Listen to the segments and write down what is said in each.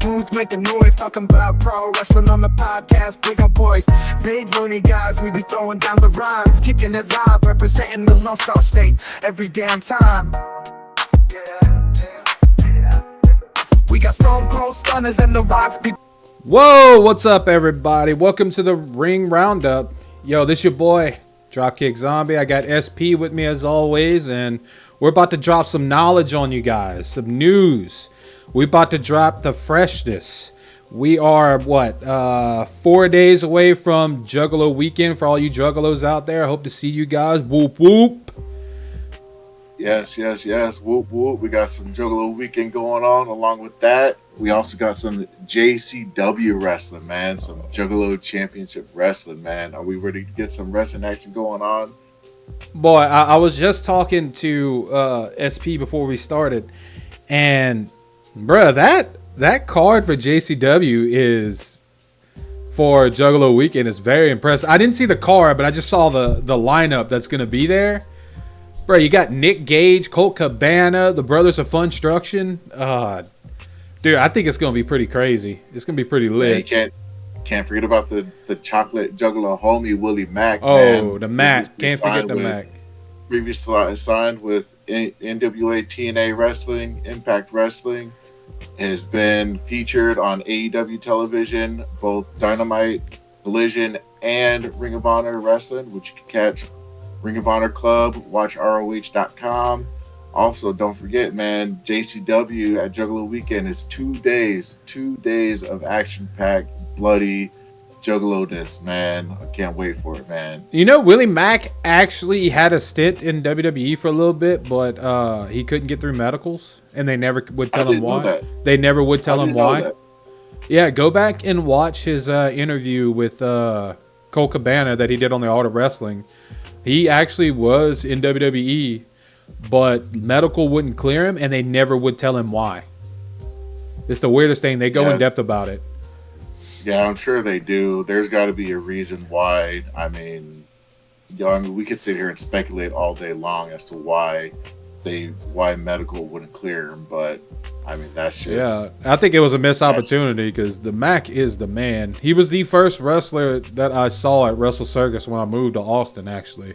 booth making noise, talking about pro wrestling on the podcast. Big up boys, big loony guys, we be throwing down the rhymes, kicking it live, representing the Lone Star State every damn time. We got Stone Cold Stunners and the Rocks. Whoa, what's up, everybody? Welcome to the Ring Roundup. Yo, this your boy, Dropkick Zombie. I got SP with me as always, and we're about to drop some knowledge on you guys, some news. We're about to drop the freshness. We are, 4 days away from Juggalo Weekend for all you Juggalos out there. I hope to see you guys. Whoop, whoop. Yes. Whoop, whoop. We got some Juggalo Weekend going on. Along with that, we also got some JCW wrestling, man. Some Juggalo Championship wrestling, man. Are we ready to get some wrestling action going on? Boy, I was just talking to SP before we started, and bruh, that card for JCW is for Juggalo Weekend is very impressive. I didn't see the card, but I just saw the lineup that's gonna be there. Bro, you got Nick Gage, Colt Cabana, the Brothers of Funstruction. Dude, I think it's gonna be pretty crazy. It's gonna be pretty lit. Yeah, can't forget about the chocolate Juggalo homie Willie Mack. Oh, man. the Mac. Can't forget the Mac. Previously signed with NWA TNA Wrestling, Impact Wrestling. Has been featured on AEW television, both Dynamite, Collision, and Ring of Honor Wrestling, which you can catch Ring of Honor Club, watch ROH.com. Also, don't forget, man, JCW at Juggalo Weekend is 2 days of action-packed, bloody Juggalo-ness, man. I can't wait for it, man. You know, Willie Mack actually had a stint in WWE for a little bit, but he couldn't get through medicals, and they never would tell him why. They never would tell him why. Yeah, go back and watch his interview with Colt Cabana that he did on the Art of Wrestling. He actually was in WWE, but medical wouldn't clear him, and they never would tell him why. It's the weirdest thing. They go in depth about it. Yeah, I'm sure they do. There's got to be a reason why. I mean, we could sit here and speculate all day long as to why medical wouldn't clear him, but I mean that's just. Yeah, I think it was a missed opportunity because the Mac is the man. He was the first wrestler that I saw at Wrestle Circus when I moved to Austin, actually.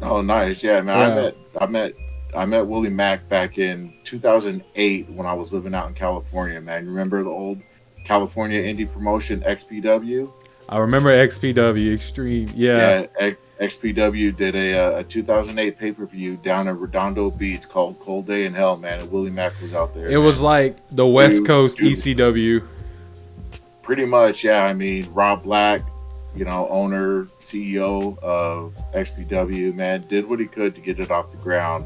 Oh, nice. Yeah, man. Yeah. I met Willie Mack back in 2008 when I was living out in California, man. You remember the old California indie promotion XPW? I remember XPW Extreme. Yeah, XPW did a 2008 pay-per-view down in Redondo Beach called Cold Day in Hell, man, and Willie Mack was out there. It was like the West Coast ECW. Pretty much, yeah. I mean, Rob Black, owner, CEO of XPW, man, did what he could to get it off the ground.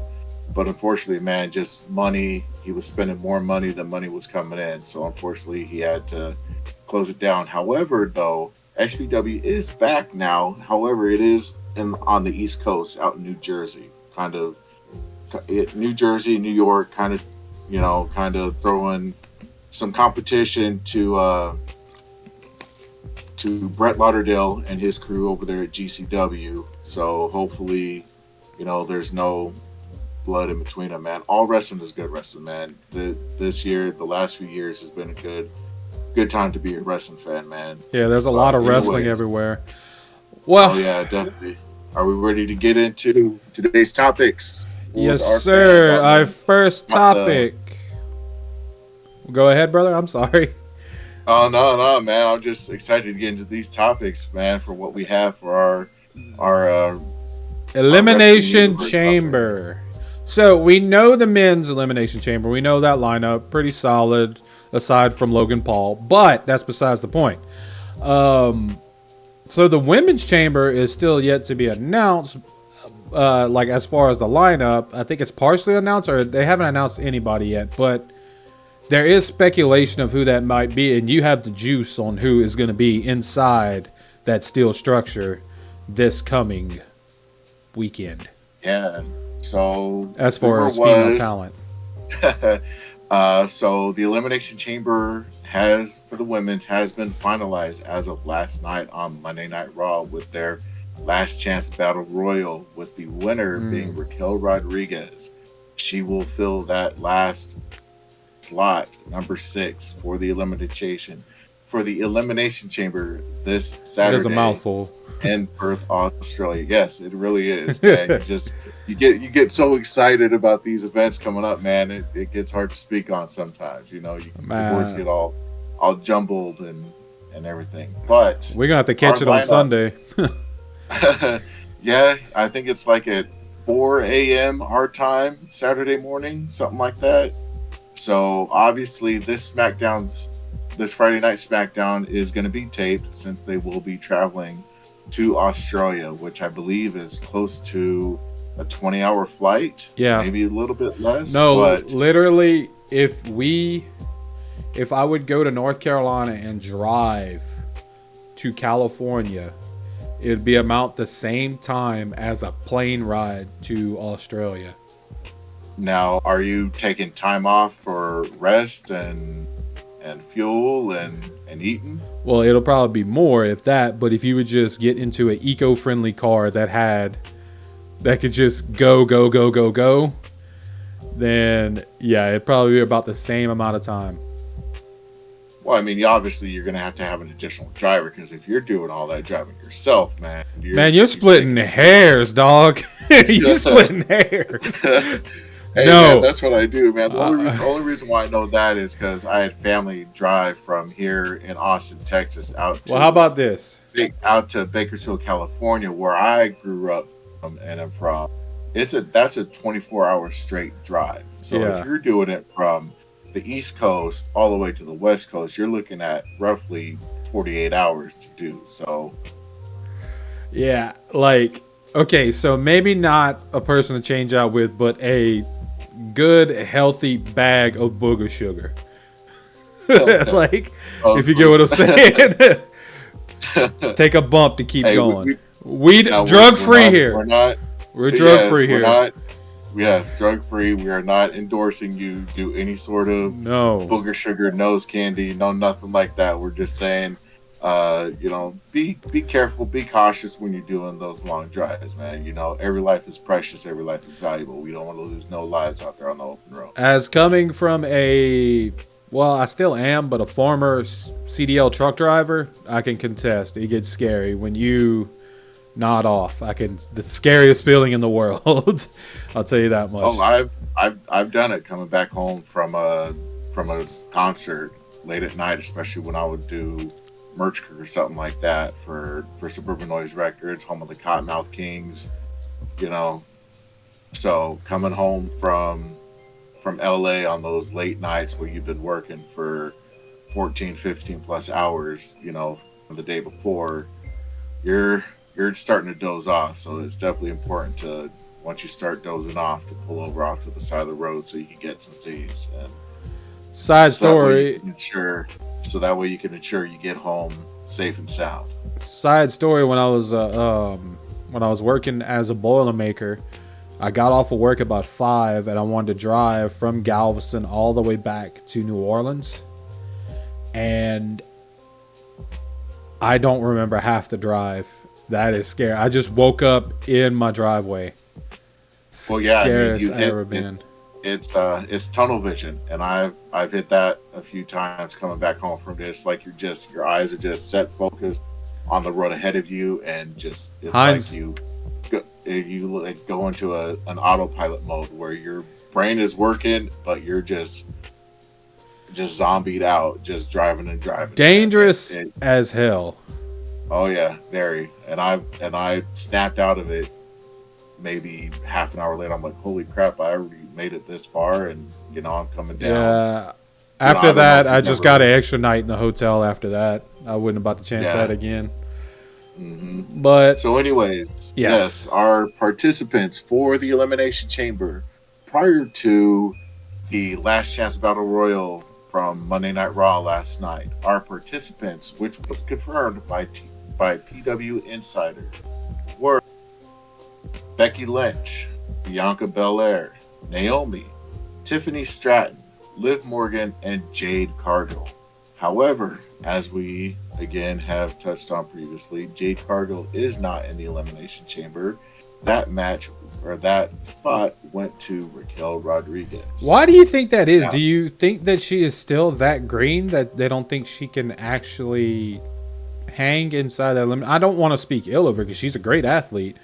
But unfortunately, man, just money. He was spending more money than money was coming in. So unfortunately, he had to close it down. However, though, XPW is back now. However, it is on the East Coast, out in New Jersey, New Jersey, New York, kind of throwing some competition to Brett Lauderdale and his crew over there at GCW. So hopefully, there's no blood in between them, man. All wrestling is good wrestling, man. This year, the last few years has been a good time to be a wrestling fan, man. Yeah, there's a lot of wrestling everywhere. Well, yeah, definitely. Are we ready to get into today's topics? Yes, sir. Our first topic. Go ahead, brother. I'm sorry. Oh, no, man. I'm just excited to get into these topics, man, for what we have for our Elimination Chamber. So we know the men's Elimination Chamber. We know that lineup. Pretty solid, aside from Logan Paul. But that's besides the point. So the women's chamber is still yet to be announced. As far as the lineup, I think it's partially announced, or they haven't announced anybody yet. But there is speculation of who that might be, and you have the juice on who is going to be inside that steel structure this coming weekend. Yeah. So as far as female talent. So the Elimination Chamber for the women's has been finalized as of last night on Monday Night Raw with their last chance battle royal, with the winner being Raquel Rodriguez. She will fill that last slot number 6 for the elimination chamber this Saturday. It is a mouthful. In Perth, Australia. Yes, it really is. Man. you get so excited about these events coming up, man. It gets hard to speak on sometimes. You know, the words get all jumbled and everything. But we're gonna have to catch it on Sunday. Yeah, I think it's like at 4 a.m. our time, Saturday morning, something like that. So obviously this Friday night SmackDown is going to be taped, since they will be traveling to Australia, which I believe is close to a 20-hour flight. Yeah, maybe a little bit less. No, but literally, if I would go to North Carolina and drive to California, it'd be about the same time as a plane ride to Australia. Now, are you taking time off for rest and fuel and eating? Well, it'll probably be more if that, but if you would just get into an eco-friendly car that could just go, then yeah, it'd probably be about the same amount of time. Well, I mean, obviously you're going to have an additional driver, because if you're doing all that driving yourself, man. You're splitting hairs, dog. You're splitting hairs. Hey, no, man, that's what I do, man. The only reason why I know that is because I had family drive from here in Austin, Texas, out to. Well, how about this? Out to Bakersfield, California, where I grew up and I'm from. That's a 24-hour straight drive. So if you're doing it from the East Coast all the way to the West Coast, you're looking at roughly 48 hours to do. So. Yeah, like, okay, so maybe not a person to change out with, but a good healthy bag of booger sugar. Like, if you get what I'm saying. Take a bump to keep going. We're drug free here. We're drug free here. Yes, drug free. We are not endorsing you do any sort of booger sugar, nose candy, no nothing like that. We're just saying, be careful, be cautious when you're doing those long drives, man. You know, every life is precious, every life is valuable. We don't want to lose no lives out there on the open road. As coming from I still am, but a former CDL truck driver, I can contest. It gets scary when you nod off. The scariest feeling in the world. I'll tell you that much. Oh, I've done it coming back home from a concert late at night, especially when I would do merch or something like that for Suburban Noise Records, home of the Cottonmouth Kings, you know. So coming home from LA on those late nights where you've been working for 14, 15 plus hours, you know, from the day before, you're starting to doze off. So it's definitely important to, once you start dozing off, to pull over off to the side of the road so you can get some Z's. And side story. So that way you can ensure you get home safe and sound. Side story: when I was working as a Boilermaker, I got off of work about 5, and I wanted to drive from Galveston all the way back to New Orleans, and I don't remember half the drive. That is scary. I just woke up in my driveway. Well, yeah, Scariest I've ever been. It's tunnel vision, and I've hit that a few times coming back home from this. Like your eyes are just set focused on the road ahead of you, and just it's like you go into an autopilot mode where your brain is working, but you're just zombied out, just driving and driving. Dangerous as hell. Oh yeah, very. And I snapped out of it maybe half an hour later. I'm like, holy crap, I already made it this far, and you know I'm coming down. Yeah. After that, I just got an extra night in the hotel. After that, I wouldn't about to chance that again. Mm-hmm. But so, anyways, yes, our participants for the Elimination Chamber prior to the Last Chance Battle Royal from Monday Night Raw last night, our participants, which was confirmed by PW Insider, were Becky Lynch, Bianca Belair, Naomi, Tiffany Stratton, Liv Morgan, and Jade Cargill. However, as we again have touched on previously, Jade Cargill is not in the Elimination Chamber that match or that spot went to Raquel Rodriguez. Why do you think that is? Now, Do you think that she is still that green that they don't think she can actually hang inside that limit? I don't want to speak ill of her because she's a great athlete,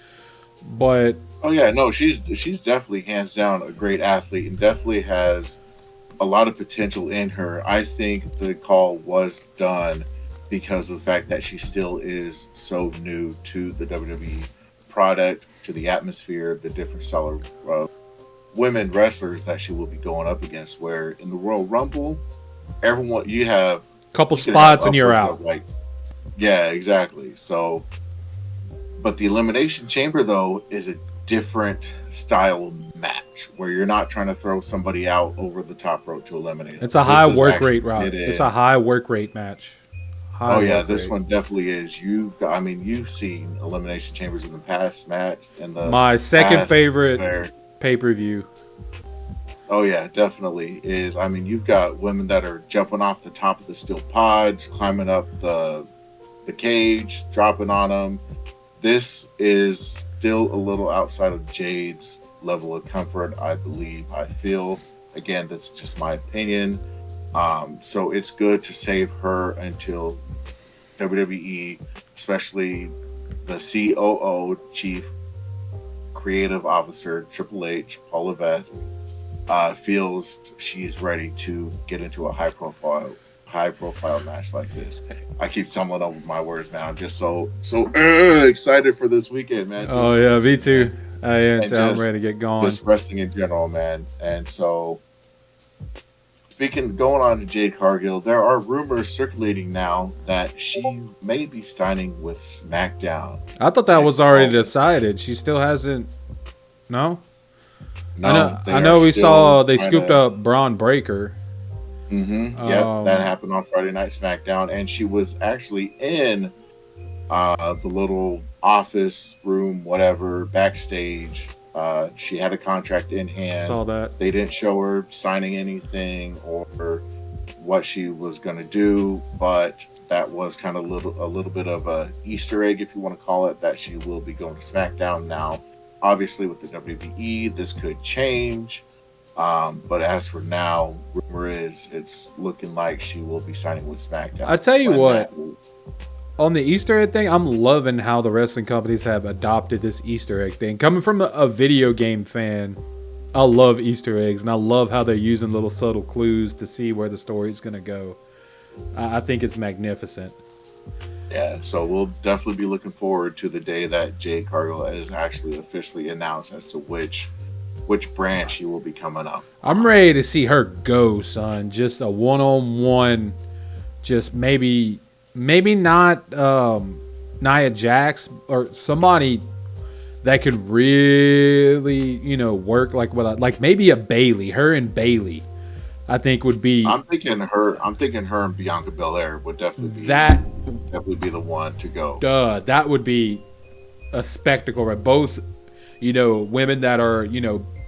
but oh yeah, no, she's definitely hands down a great athlete and definitely has a lot of potential in her. I think the call was done because of the fact that she still is so new to the WWE product, to the atmosphere, the different style of women wrestlers that she will be going up against. Where in the Royal Rumble, everyone you have a couple spots and you're out. Yeah, exactly. So, but the Elimination Chamber though is a different style match where you're not trying to throw somebody out over the top rope to eliminate them. It's a high work rate route. It's a high work rate match. Oh yeah, this one definitely is. You've seen Elimination Chambers in the past match and my second favorite pay-per-view. Oh yeah, definitely is. I mean, you've got women that are jumping off the top of the steel pods, climbing up the cage, dropping on them. This is still a little outside of Jade's level of comfort, I believe. I feel, again, that's just my opinion. So it's good to save her until WWE, especially the COO, Chief Creative Officer, Triple H, Paul Levesque, feels she's ready to get into a high profile match like this. I keep stumbling over my words, man. I'm just so excited for this weekend, man. Oh yeah, me too. I am too. I'm ready to get going. Just wrestling in general, man. And so, going on to Jade Cargill, there are rumors circulating now that she may be signing with SmackDown. I thought that was already decided. She still hasn't. No. No, I know. We saw they scooped up Braun Breaker. Mm-hmm. Yeah, that happened on Friday Night SmackDown, and she was actually in the little office room, whatever, backstage. She had a contract in hand. Saw that. They didn't show her signing anything or what she was going to do, but that was kind of a little bit of a Easter egg, if you want to call it, that she will be going to SmackDown now. Obviously, with the WWE, this could change. But as for now, rumor is it's looking like she will be signing with SmackDown. I tell you what, on the Easter egg thing, I'm loving how the wrestling companies have adopted this Easter egg thing. Coming from a video game fan, I love Easter eggs, and I love how they're using little subtle clues to see where the story's going to go. I think it's magnificent. Yeah, so we'll definitely be looking forward to the day that Jade Cargill is actually officially announced as to which branch she will be coming up. I'm ready to see her go, son. Just a one-on-one, just maybe not Nia Jax or somebody that could really, work like maybe a Bayley. Her and Bayley, I think would be. I'm thinking her and Bianca Belair would definitely be the one to go. That would be a spectacle, right? Both, women that are,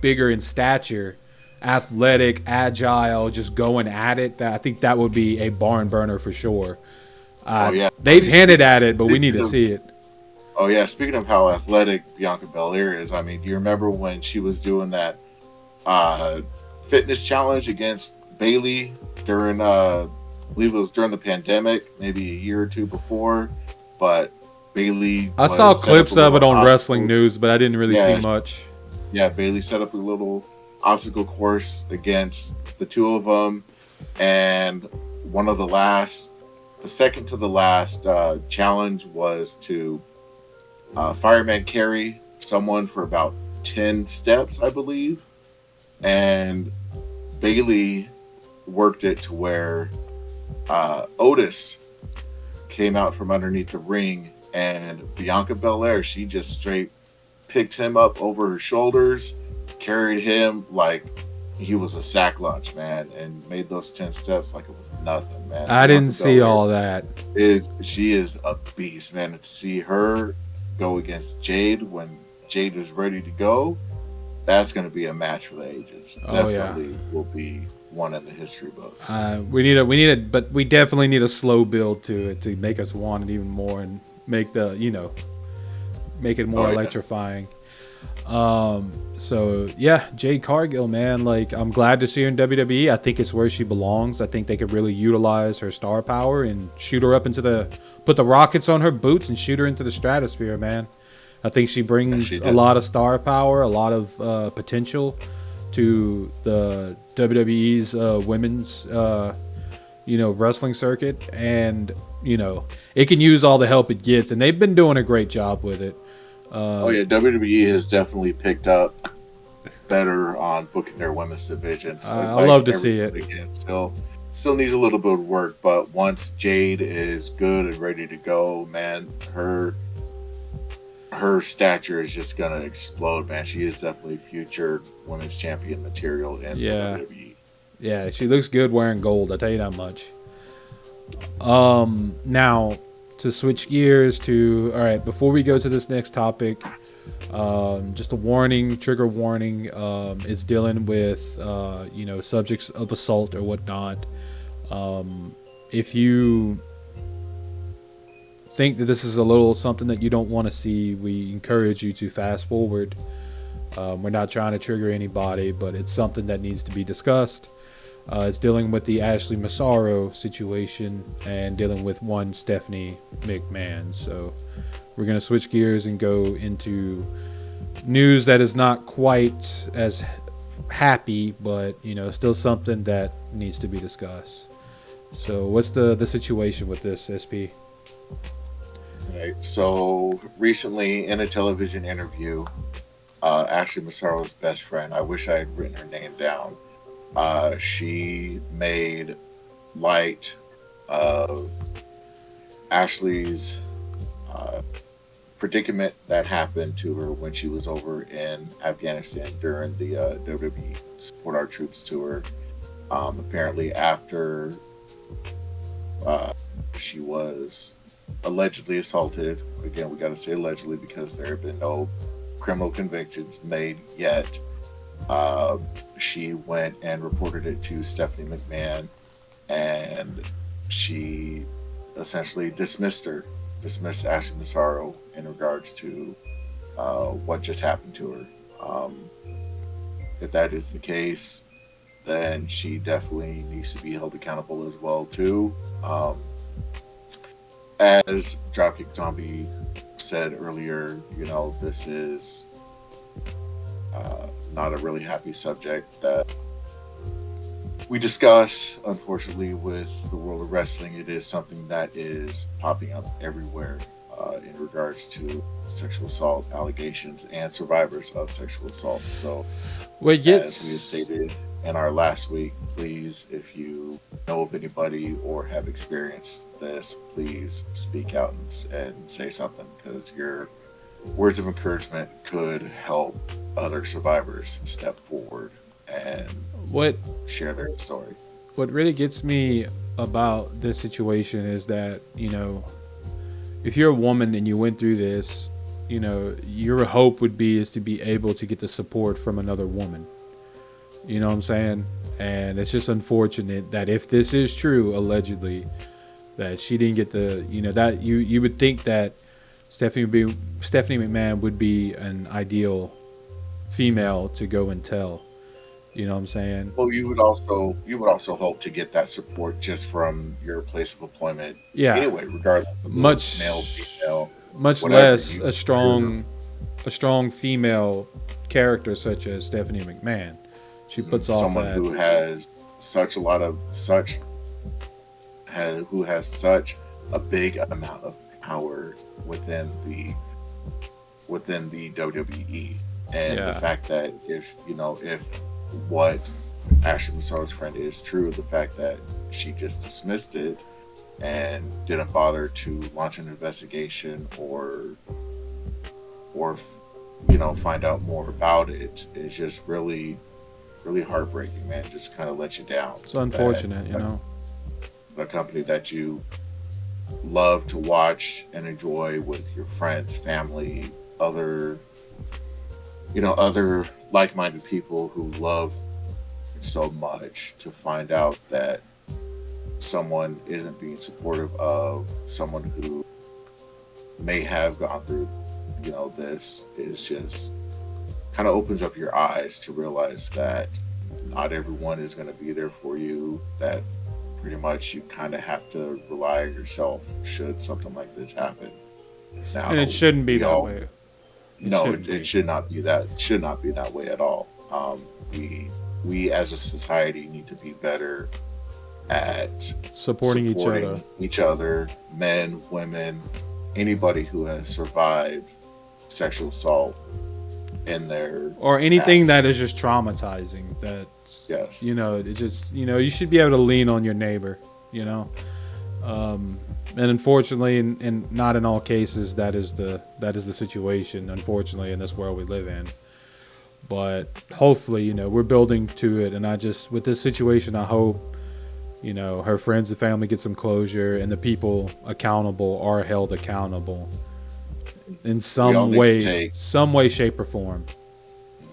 bigger in stature, athletic, agile, just going at it. I think that would be a barn burner for sure. They've hinted at it, but we need to see it. Oh yeah, speaking of how athletic Bianca Belair is, I mean, do you remember when she was doing that fitness challenge against Bayley during I believe it was during the pandemic, maybe a year or two before, but Bayley, I saw clips of it on Wrestling News, but I didn't really see much. Yeah, Bayley set up a little obstacle course against the two of them, and the second to the last challenge was to fireman carry someone for about 10 steps, I believe, and Bayley worked it to where Otis came out from underneath the ring, and Bianca Belair, she just straight picked him up over her shoulders, carried him like he was a sack lunch, man, and made those 10 steps like it was nothing, man. I didn't see all that. She is a beast, man. To see her go against Jade when Jade is ready to go, that's going to be a match for the ages. Definitely will be one in the history books. We definitely need a slow build to it to make us want it even more and make make it more electrifying. So yeah, Jade Cargill, man, like I'm glad to see her in WWE. I think it's where she belongs. I think they could really utilize her star power and shoot her up into put the rockets on her boots and shoot her into the stratosphere, man. I think she brings a lot of star power, a lot of potential to the WWE's women's, wrestling circuit, and it can use all the help it gets, and they've been doing a great job with it. WWE has definitely picked up better on booking their women's division. So I love to see it. Still needs a little bit of work, but once Jade is good and ready to go, man, her stature is just gonna explode, man. She is definitely future women's champion material in WWE. Yeah, she looks good wearing gold. I'll tell you that much. Now, to switch gears to, all right, before we go to this next topic, just a warning, trigger warning. It's dealing with, subjects of assault or whatnot. If you think that this is a little something that you don't want to see, we encourage you to fast forward. We're not trying to trigger anybody, but it's something that needs to be discussed. It's dealing with the Ashley Massaro situation and dealing with one Stephanie McMahon. So we're going to switch gears and go into news that is not quite as happy, but still something that needs to be discussed. So what's the situation with this, SP? Right. So recently in a television interview, Ashley Massaro's best friend, I wish I had written her name down, she made light of Ashley's predicament that happened to her when she was over in Afghanistan during the WWE Support Our Troops tour. Apparently after she was allegedly assaulted, again we got to say allegedly because there have been no criminal convictions made yet, she went and reported it to Stephanie McMahon, and she essentially dismissed Ashley Massaro in regards to what just happened to her. If that is the case, then she definitely needs to be held accountable as well too. As Dropkick Zombie said earlier, this is not a really happy subject that we discuss. Unfortunately, with the world of wrestling, it is something that is popping up everywhere in regards to sexual assault allegations and survivors of sexual assault. So, as we stated in our last week, please, if you know of anybody or have experienced this, please speak out and say something, because your words of encouragement could help other survivors step forward and share their story. What really gets me about this situation is that, if you're a woman and you went through this, your hope would be is to be able to get the support from another woman. You know what I'm saying? And it's just unfortunate that if this is true, allegedly, that she didn't get that you would think that Stephanie McMahon would be an ideal female to go and tell. You know what I'm saying? Well, you would also hope to get that support just from your place of employment. Yeah. Anyway, regardless of male, female, much less a strong female character such as Stephanie McMahon. She puts off someone who has such a big amount of power within the WWE, and the fact that if what Ashley Massaro's friend is true, the fact that she just dismissed it and didn't bother to launch an investigation or find out more about it is just really, really heartbreaking, man. Just kind of let you down. It's unfortunate, A company that you love to watch and enjoy with your friends, family, other like-minded people who love so much, to find out that someone isn't being supportive of someone who may have gone through this is just kind of opens up your eyes to realize that not everyone is going to be there for you, that pretty much you kind of have to rely on yourself should something like this happen. Now, And it shouldn't be that way. It should not be that. It should not be that way at all. We as a society need to be better at Supporting each other, men, women, anybody who has survived sexual assault in their or anything past. that is just traumatizing. That Yes. it just you should be able to lean on your neighbor. And unfortunately, and not in all cases, that is the situation. Unfortunately, in this world we live in. But hopefully, we're building to it. And with this situation, I hope, her friends and family get some closure, and the people accountable are held accountable in some way, shape, or form.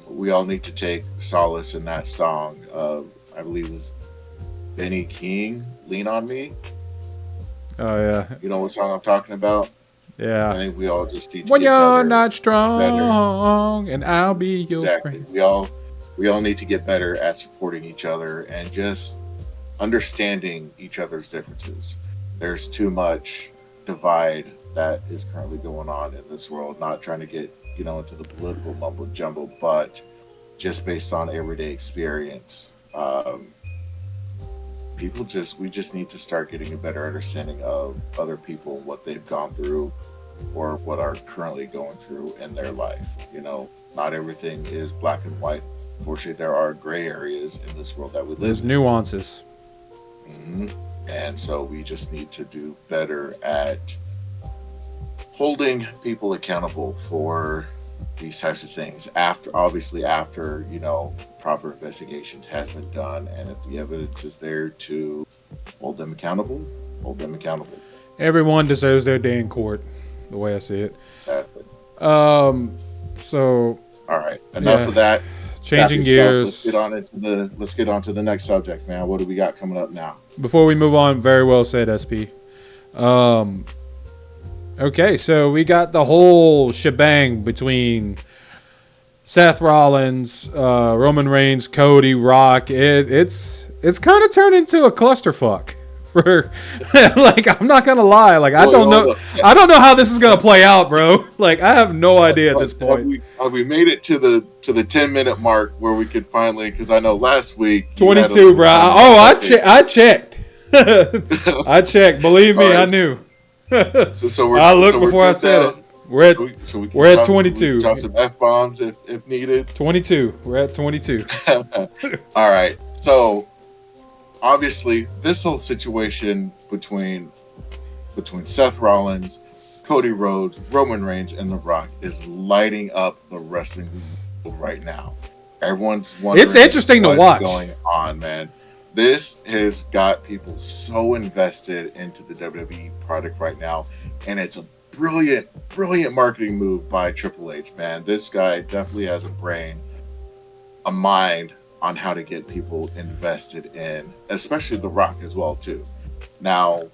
We all need to take solace in that song of, I believe it was Benny King, "Lean on Me." Oh yeah. You know what song I'm talking about? Yeah. I think we all just need to when get you're better, not strong, and I'll be your exactly. friend. We all need to get better at supporting each other and just understanding each other's differences. There's too much divide that is currently going on in this world. Not trying to get into the political mumbo jumbo, but just based on everyday experience. We just need to start getting a better understanding of other people and what they've gone through or what are currently going through in their life. Not everything is black and white. Unfortunately, there are gray areas in this world that we live There's in. nuances. Mm-hmm. And so we just need to do better at holding people accountable for these types of things after proper investigations has been done, and if the evidence is there to hold them accountable. Everyone deserves their day in court, the way I see it. Exactly. So all right, enough of that. Changing Sappy gears. Stuff. Let's get on to the next subject, man. What do we got coming up now? Before we move on, very well said, SP. Okay, so we got the whole shebang between Seth Rollins, Roman Reigns, Cody, Rock. It's kind of turned into a clusterfuck. For I'm not gonna lie, I don't know how this is gonna play out, bro. I have no idea at this point. Have we made it to the 10-minute mark where we could finally? Because I know last week 22, bro. I checked. I checked. Believe me, I knew. I looked before I said it. We're at 22. We drop some F-bombs if needed. 22. We're at 22. All right. So obviously, this whole situation between Seth Rollins, Cody Rhodes, Roman Reigns, and The Rock is lighting up the wrestling world right now. Everyone's wondering. It's interesting to watch. What's going on, man? This has got people so invested into the WWE product right now, and it's a brilliant marketing move by Triple H, man. This guy definitely has a mind on how to get people invested in, especially The Rock as well, too. Now,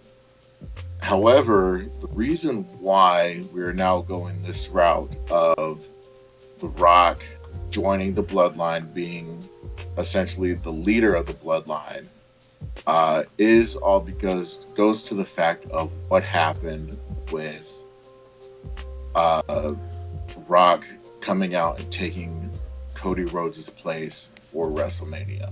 however, the reason why we're now going this route of The Rock joining the Bloodline, being essentially the leader of the Bloodline, is all because goes to the fact of what happened with Rock coming out and taking Cody Rhodes' place for WrestleMania.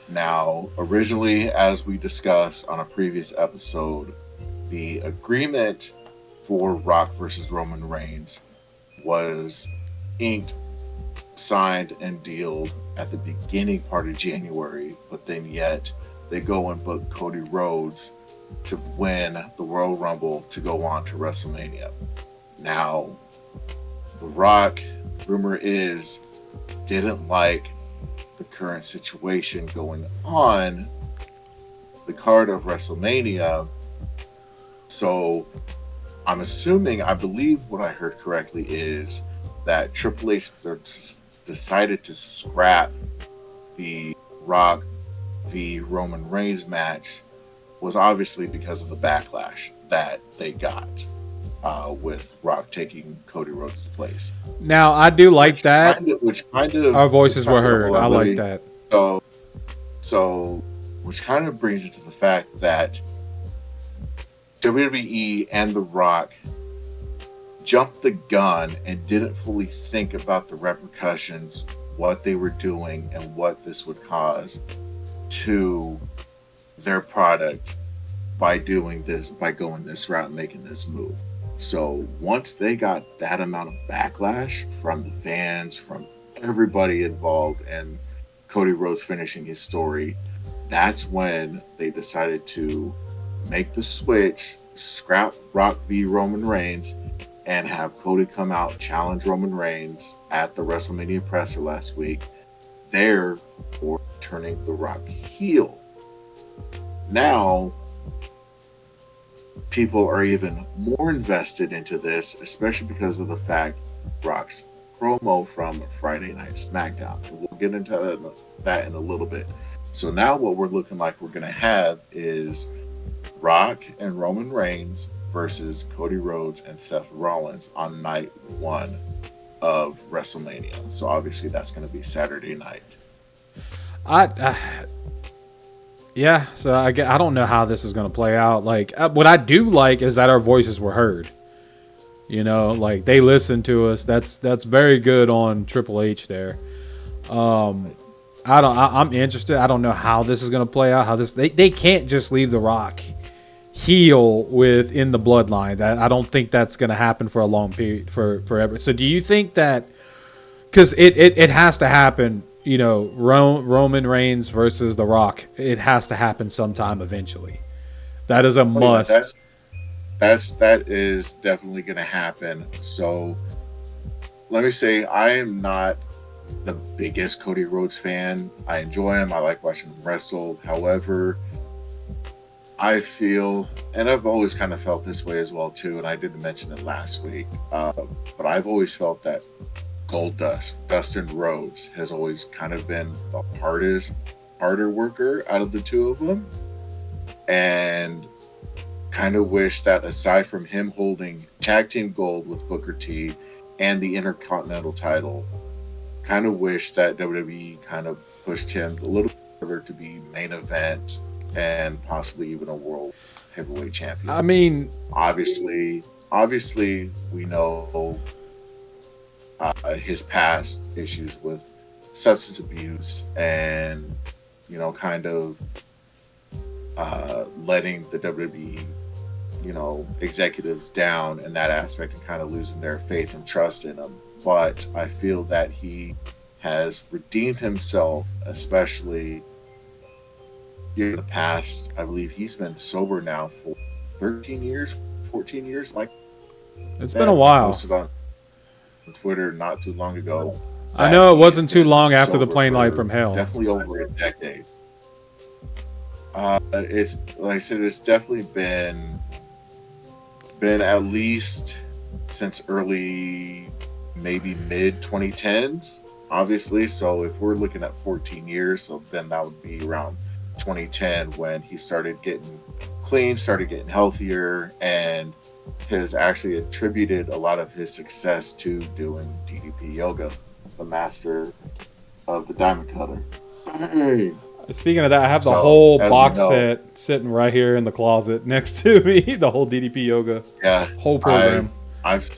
Now, originally, as we discussed on a previous episode, the agreement for Rock versus Roman Reigns was inked, signed, and dealed at the beginning part of January, but then yet they go and book Cody Rhodes to win the Royal Rumble to go on to WrestleMania. Now, The Rock, rumor is, didn't like the current situation going on the card of WrestleMania. So I'm assuming, I believe what I heard correctly is that Triple H decided to scrap the Rock v Roman Reigns match was obviously because of the backlash that they got. with Rock taking Cody Rhodes' place. Now I do like that. Which kind of our voices were heard. I like that. So, which kind of brings it to the fact that WWE and The Rock jumped the gun and didn't fully think about the repercussions, what they were doing, and what this would cause to their product by doing this, by going this route and making this move. So once they got that amount of backlash from the fans, from everybody involved, and Cody Rhodes finishing his story, that's when they decided to make the switch, scrap Rock v Roman Reigns, and have Cody come out, challenge Roman Reigns at the WrestleMania presser last week, therefore turning The Rock heel. Now, people are even more invested into this, especially because of the fact Rock's promo from Friday Night SmackDown. We'll get into that in a little bit. So now what we're looking like we're going to have is Rock and Roman Reigns versus Cody Rhodes and Seth Rollins on night 1 of WrestleMania. So obviously that's going to be Saturday night. Yeah, so I don't know how this is going to play out. Like, what I do like is that our voices were heard. You know, like they listened to us. That's very good on Triple H there. I'm interested. I don't know how this is going to play out. How they can't just leave The Rock heel within the bloodline. That I don't think that's going to happen for a long period, forever. So do you think that, because it has to happen, you know, Roman Reigns versus The Rock, it has to happen sometime eventually. That is a must. That is definitely going to happen. So let me say, I am not the biggest Cody Rhodes fan. I enjoy him. I like watching him wrestle. However, I feel, and I've always kind of felt this way as well too, and I didn't mention it last week, but I've always felt that Goldust, Dustin Rhodes, has always kind of been the harder worker out of the two of them, and kind of wish that aside from him holding tag team gold with Booker T and the Intercontinental title, kind of wish that WWE kind of pushed him a little further to be main event and possibly even a world heavyweight champion. I mean, obviously we know his past issues with substance abuse and, you know, kind of letting the WWE, you know, executives down in that aspect and kind of losing their faith and trust in him. But I feel that he has redeemed himself, especially in the past. I believe he's been sober now for 13 years, 14 years. Like, it's been a while. Posted on Twitter not too long ago. I know it wasn't too long after the plane ride from hell. Definitely over a decade. It's like I said, it's definitely been at least since early, maybe mid 2010s, obviously. So if we're looking at 14 years, so then that would be around 2010 when he started getting clean, started getting healthier, and has actually attributed a lot of his success to doing DDP yoga, the master of the diamond cutter. Hey. Speaking of that, I have the whole box set sitting right here in the closet next to me. The whole DDP yoga, whole program. I've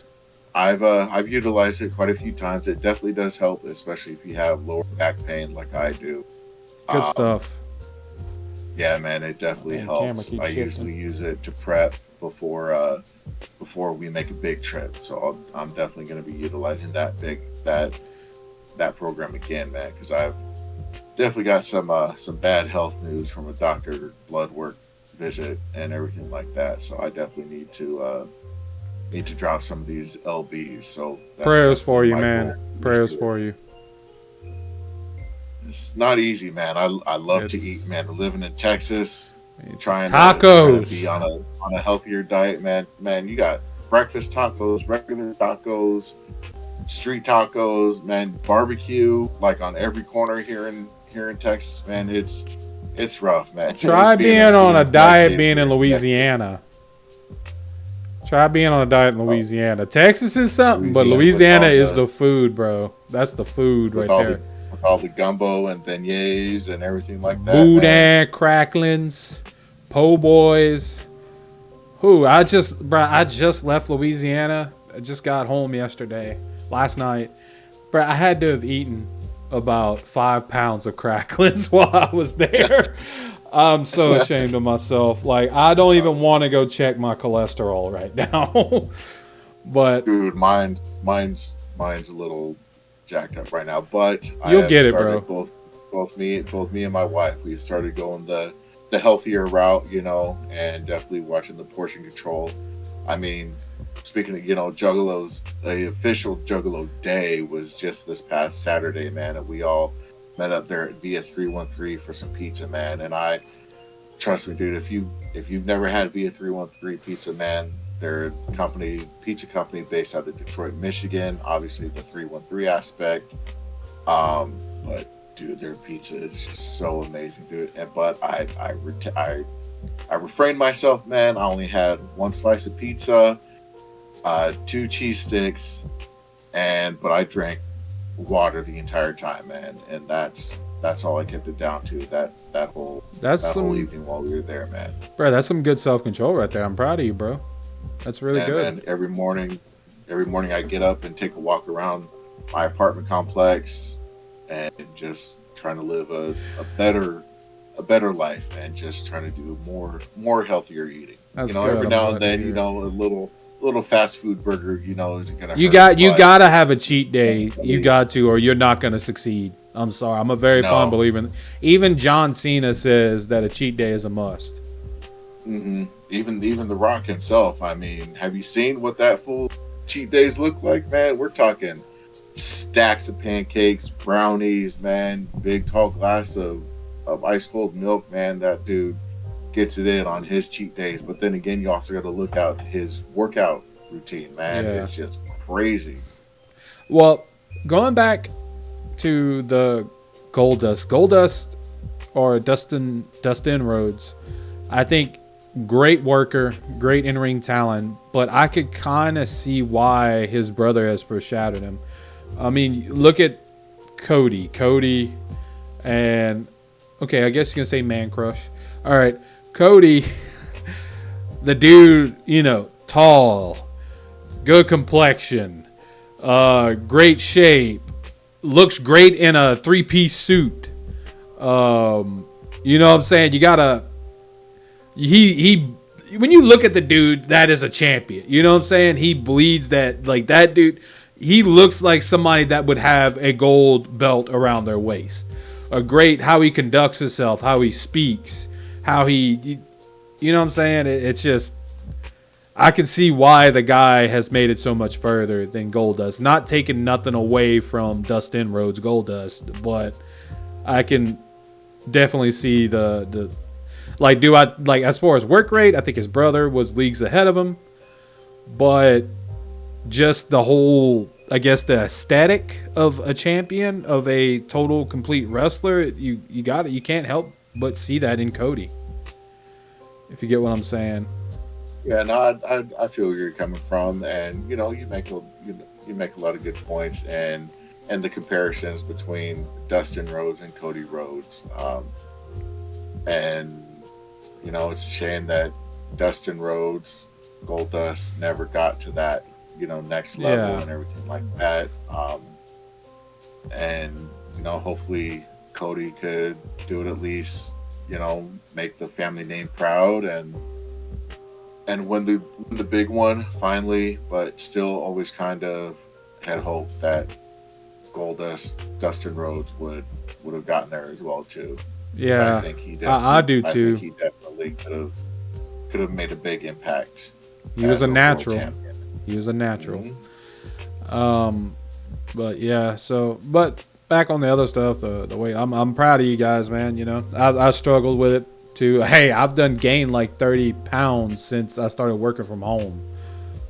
utilized it quite a few times. It definitely does help, especially if you have lower back pain like I do. Good stuff. Yeah, man, it definitely helps. I usually use it to prep before we make a big trip. So I'm definitely going to be utilizing that program again, man, because I've definitely got some bad health news from a doctor, blood work visit, and everything like that. So I definitely need to drop some of these LBs. So prayers for you, man. Prayers for you. It's not easy, man. I love to eat, man. Living in Texas, trying tacos. To be on a healthier diet, man. Man, you got breakfast tacos, regular tacos, street tacos, man. Barbecue like on every corner here in Texas, man. It's rough, man. Try being on a diet being in Louisiana. Try being on a diet in Louisiana. Texas is something, but Louisiana is the food, bro. That's the food right there. With all the gumbo and beignets and everything like that. Boudin, cracklings, po' boys. I just left Louisiana. I just got home last night. Bro, I had to have eaten about 5 pounds of cracklings while I was there. I'm so ashamed of myself. Like, I don't even want to go check my cholesterol right now. But dude, mine's a little jacked up right now. But you'll get it, bro. Both me and my wife, we've started going the healthier route, and definitely watching the portion control. I mean, speaking of, Juggalos, the official Juggalo Day was just this past Saturday, man, and we all met up there at Via 313 for some pizza, man. And trust me, dude, if you've never had Via 313 pizza, man, they're a pizza company based out of Detroit, Michigan. Obviously, the 313 aspect, but dude, their pizza is just so amazing, dude. But I refrained myself, man. I only had 1 slice of pizza, 2 cheese sticks, but I drank water the entire time, man, and that's all I kept it down to. That whole evening while we were there, man. Bro, that's some good self-control right there. I'm proud of you, bro. That's really good. Man, every morning I get up and take a walk around my apartment complex and just trying to live a better life and just trying to do more healthier eating. That's every now and then, a little fast food burger, isn't gonna. You gotta have a cheat day. You got to, or you're not gonna succeed. I'm sorry. I'm a very fond believer. Even John Cena says that a cheat day is a must. Mm-hmm. Even The Rock himself. I mean, have you seen what that full cheat days look like, man? We're talking stacks of pancakes, brownies, man, big tall glass of ice cold milk, man. That dude gets it in on his cheat days. But then again, you also got to look out his workout routine, man. Yeah. It's just crazy. Well, going back to the Goldust or Dustin Rhodes, I think great worker, great in-ring talent, but I could kind of see why his brother has foreshadowed him. I mean, look at Cody and okay, I guess you can say Man Crush. All right, Cody, the dude, tall, good complexion, great shape, looks great in a 3-piece suit. You know what I'm saying? You gotta. He when you look at the dude, that is a champion. You know what I'm saying? He bleeds that, like, that dude. He looks like somebody that would have a gold belt around their waist. A great how he conducts himself, how he speaks, how you know what I'm saying? It's just, I can see why the guy has made it so much further than Goldust. Not taking nothing away from Dustin Rhodes Goldust, but I can definitely see the as far as work rate, I think his brother was leagues ahead of him, but just the whole, I guess, the aesthetic of a champion, of a total complete wrestler, you can't help but see that in Cody, if you get what I'm saying. Yeah, no, I feel where you're coming from, and you make a lot of good points, and the comparisons between Dustin Rhodes and Cody Rhodes, and it's a shame that Dustin Rhodes, Goldust, never got to that next level and everything like that. And hopefully Cody could do it, at least make the family name proud and win the big one finally. But still, always kind of had hope that Goldust, Dustin Rhodes would have gotten there as well too. Yeah, I think I do too. I think he definitely could have made a big impact. He was a natural. He was a natural. Mm-hmm. But yeah. But back on the other stuff, the way I'm proud of you guys, man. I struggled with it too. Hey, I've done gained like 30 pounds since I started working from home,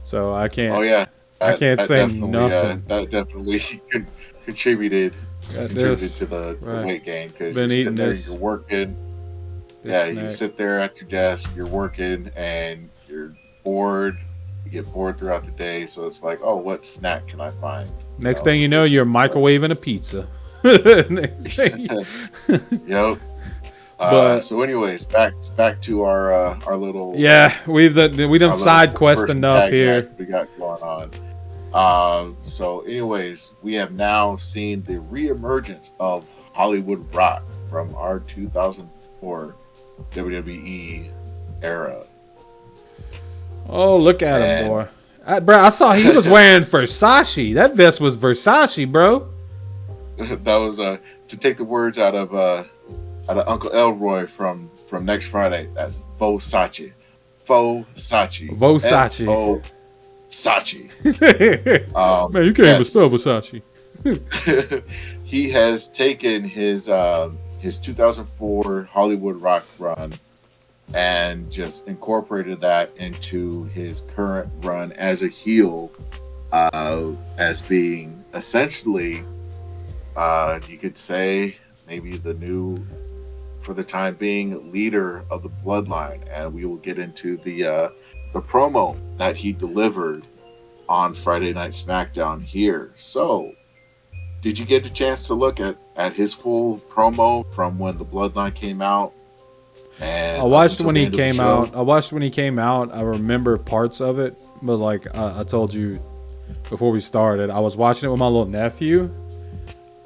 so I can't. Oh yeah. I can't say nothing. That definitely contributed to the weight gain, because you're sitting there, you're working. You sit there at your desk, you're working, and you're bored. get bored throughout the day, so it's like, oh, what snack can I find? Next thing you know, you're microwaving a pizza. Next thing Yep. So, anyways, back to our little we done side quest enough here. We got going on. So, anyways, we have now seen the reemergence of Hollywood Rock from our 2004 WWE era. Oh, look at him, boy. Bro, I saw he was wearing Versace. That vest was Versace, bro. That was to take the words out of Uncle Elroy from Next Friday. That's Versace. Versace. Man, you can't even spell Versace. He has taken his 2004 Hollywood Rock run and just incorporated that into his current run as a heel, as being essentially, you could say, maybe the new, for the time being, leader of the Bloodline. And we will get into the promo that he delivered on Friday Night SmackDown here. So, did you get a chance to look at his full promo from when the Bloodline came out? And I watched when he came out. I remember parts of it, but like I told you before we started, I was watching it with my little nephew,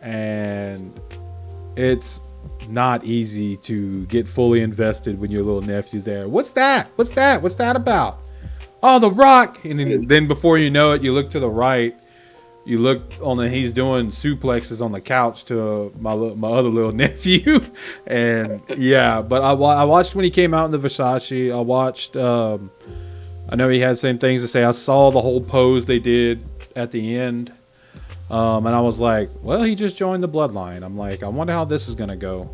and it's not easy to get fully invested when your little nephew's there. What's that? What's that about? Oh, The Rock. And then before you know it, you look to the right. You look on the, he's doing suplexes on the couch to my other little nephew. And yeah, but I watched when he came out in the Versace. I watched, I know he had the same things to say. I saw the whole pose they did at the end. And I was like, well, he just joined the Bloodline. I'm like, I wonder how this is going to go.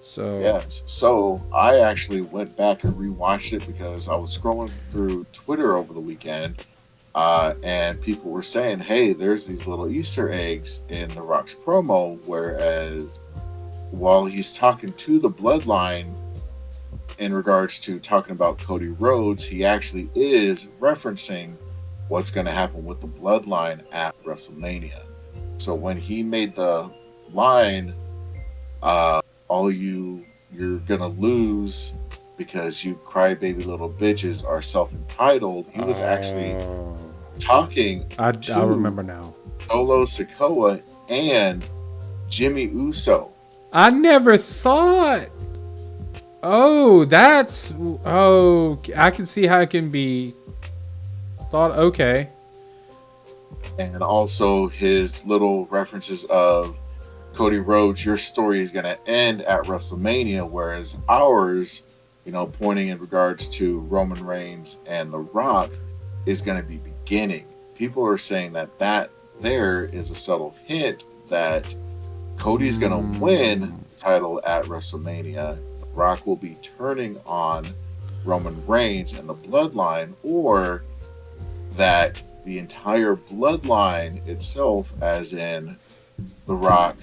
So yes. So I actually went back and rewatched it because I was scrolling through Twitter over the weekend. And people were saying, hey, there's these little Easter eggs in The Rock's promo, whereas while he's talking to the Bloodline in regards to talking about Cody Rhodes, he actually is referencing what's going to happen with the Bloodline at WrestleMania. So when he made the line, you're going to lose because you crybaby little bitches are self-entitled, he was actually talking I remember now. Solo Sikoa and Jimmy Uso. I never thought. Oh, I can see how it can be thought. Okay. And also his little references of Cody Rhodes, your story is going to end at WrestleMania, whereas ours, pointing in regards to Roman Reigns and The Rock, is going to be beginning. People are saying that there is a subtle hint that Cody's going to win the title at WrestleMania. The Rock will be turning on Roman Reigns and the Bloodline, or that the entire Bloodline itself, as in The Rock,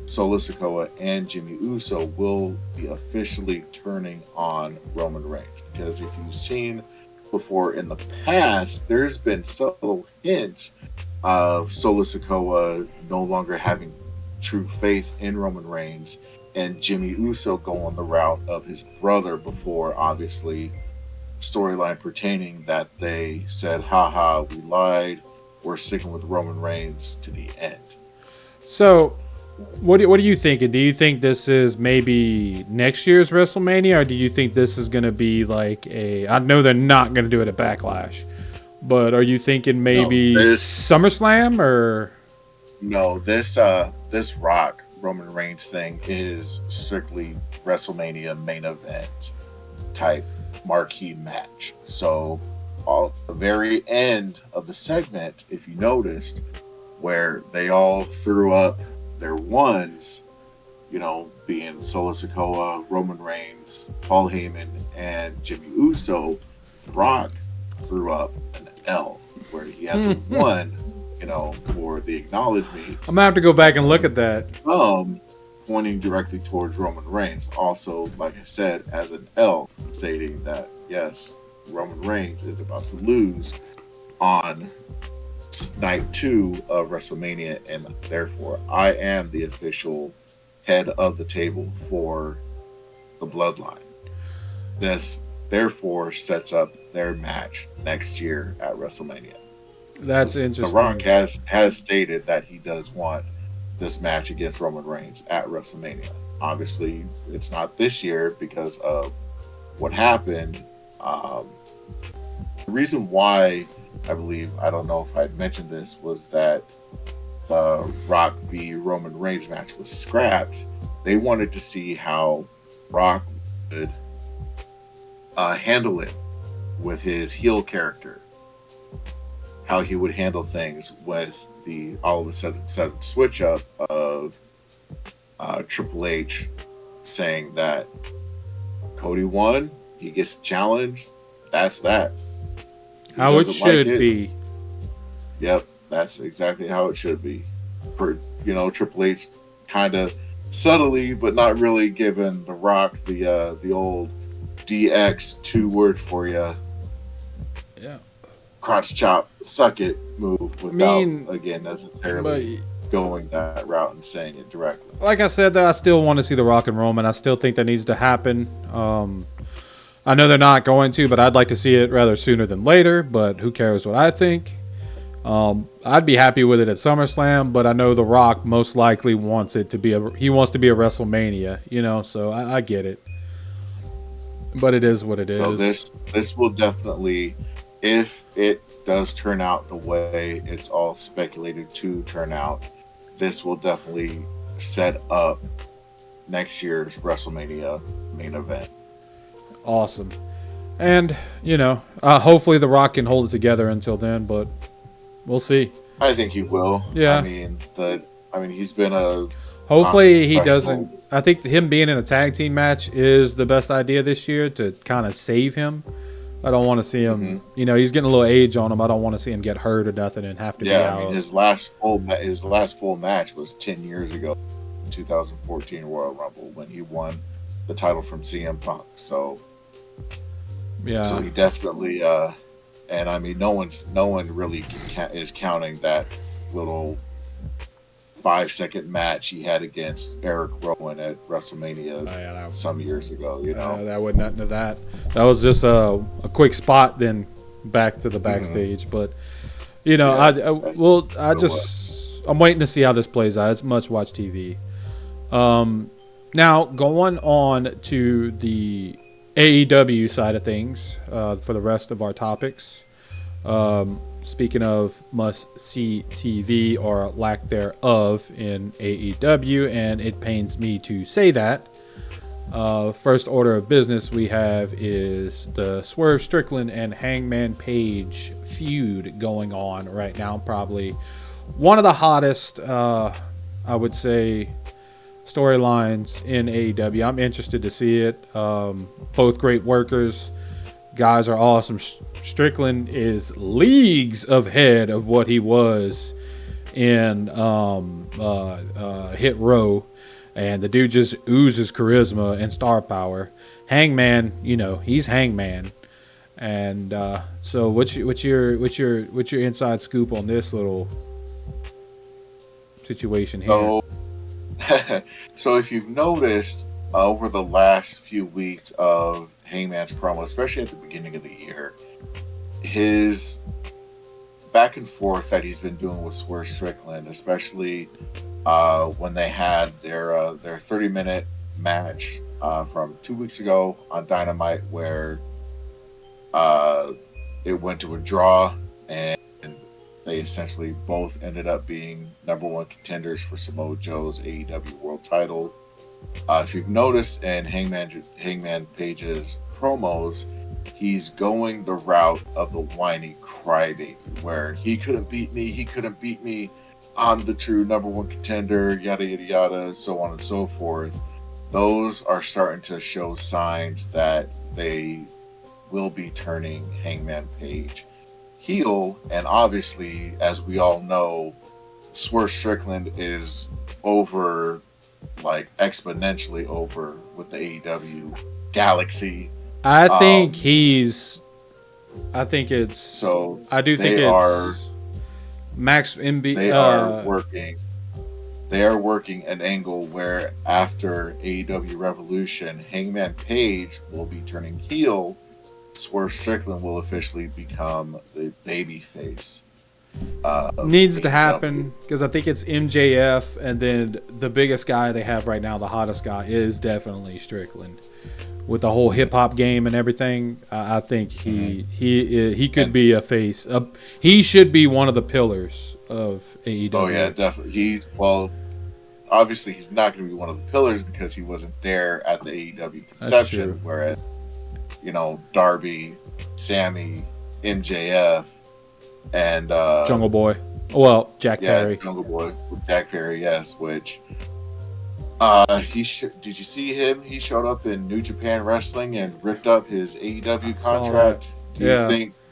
Solo Sikoa, and Jimmy Uso, will be officially turning on Roman Reigns. Because if you've seen before in the past, there's been subtle hints of Solo Sikoa no longer having true faith in Roman Reigns, and Jimmy Uso going the route of his brother before, obviously, storyline pertaining that they said, haha, we lied, we're sticking with Roman Reigns to the end. So what are you thinking? Do you think this is maybe next year's WrestleMania, or do you think this is going to be like I know they're not going to do it at Backlash, but are you thinking maybe SummerSlam or? No, this Rock Roman Reigns thing is strictly WrestleMania main event type marquee match. So at the very end of the segment, if you noticed, where they all threw up their ones, being Solo Sikoa, Roman Reigns, Paul Heyman, and Jimmy Uso, Rock threw up an L where he had the one, for the acknowledgement. I'm gonna have to go back and look at that. Pointing directly towards Roman Reigns. Also, like I said, as an L, stating that yes, Roman Reigns is about to lose on night 2 of WrestleMania, and therefore I am the official head of the table for the Bloodline. This therefore sets up their match next year at WrestleMania. That's interesting. The Rock has stated that he does want this match against Roman Reigns at WrestleMania. Obviously, it's not this year because of what happened. The reason why I believe, I don't know if I mentioned this, was that the Rock v Roman Reigns match was scrapped. They wanted to see how Rock would handle it with his heel character, how he would handle things with the all of a sudden switch up of Triple H saying that Cody won, he gets challenged, that's that. How it should be. Yep, that's exactly how it should be. For Triple H kind of subtly, but not really, giving The Rock the old DX 2-word for you. Yeah. Crotch chop, suck it move without again necessarily going that route and saying it directly. Like I said, I still want to see The Rock and Roman. I still think that needs to happen. I know they're not going to, but I'd like to see it rather sooner than later. But who cares what I think? I'd be happy with it at SummerSlam, but I know The Rock most likely wants it to be he wants to be a WrestleMania, so I get it. But it is what it is. So this will definitely, if it does turn out the way it's all speculated to turn out, this will definitely set up next year's WrestleMania main event. Awesome. And, hopefully The Rock can hold it together until then, but we'll see. I think he will. Yeah. I mean, he's been a... Hopefully he doesn't... I think him being in a tag team match is the best idea this year to kind of save him. I don't want to see him... Mm-hmm. He's getting a little age on him. I don't want to see him get hurt or nothing and have to be out. I mean, his last full match was 10 years ago, 2014 Royal Rumble, when he won the title from CM Punk. So... Yeah. So he definitely, and I mean, no one really is counting that little 5-second match he had against Eric Rowan at WrestleMania some years ago. That wasn't nothing to that. That was just a quick spot, then back to the backstage. Mm-hmm. But I'm waiting to see how this plays out. It's much watch TV. Now going on to the AEW side of things for the rest of our topics. Speaking of must-see TV or lack thereof in AEW, and it pains me to say that, first order of business we have is the Swerve Strickland and Hangman Page feud going on right now. Probably one of the hottest, I would say, storylines in AEW. I'm interested to see it. Both great workers. Guys are awesome. Strickland is leagues ahead of what he was in Hit Row, and the dude just oozes charisma and star power. Hangman, he's Hangman. And so what's your inside scoop on this little situation here? So if you've noticed over the last few weeks of Hangman's promo, especially at the beginning of the year, his back and forth that he's been doing with Swerve Strickland, especially when they had their 30-minute match from 2 weeks ago on Dynamite, where it went to a draw and they essentially both ended up being number one contenders for Samoa Joe's AEW World Title. If you've noticed in Hangman Page's promos, he's going the route of the whiny crybaby, where he couldn't beat me, I'm the true number one contender, yada yada yada, so on and so forth. Those are starting to show signs that they will be turning Hangman Page heel, and obviously, as we all know, Swerve Strickland is over, like exponentially over with the AEW Galaxy. I think he's I think it's So I do think they are it's Max MB. they are working. They are working an angle where after AEW Revolution, Hangman Page will be turning heel. Swerve Strickland will officially become the baby face. Needs to happen because I think it's MJF, and then the biggest guy they have right now, the hottest guy, is definitely Strickland. With the whole hip hop game and everything, I think he could be a face. He should be one of the pillars of AEW. Oh yeah, definitely. Obviously he's not going to be one of the pillars because he wasn't there at the AEW conception. Whereas, Darby, Sammy, MJF, and Jungle Boy. Well, Jack Perry. Jungle Boy with Jack Perry, yes. Which did you see him? He showed up in New Japan Wrestling and ripped up his AEW contract. Do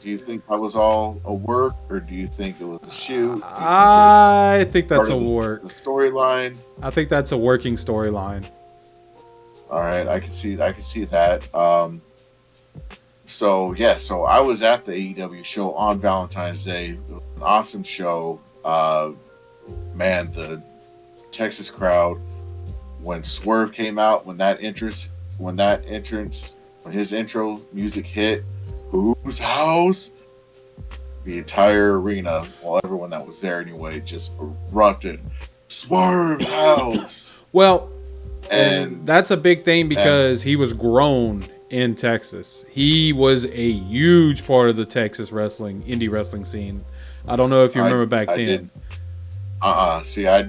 you think that was all a work, or do you think it was a shoot? I think that's a work. The storyline. I think that's a working storyline. All right, I can see that. So I was at the AEW show on Valentine's Day. It was an awesome show. Man, the Texas crowd, when Swerve came out, when his intro music hit, whose house? The entire arena, well, everyone that was there anyway, just erupted. Swerve's house. Well, and that's a big thing because he was grown in Texas. He was a huge part of the Texas indie wrestling scene. I don't know if you remember back then. See, I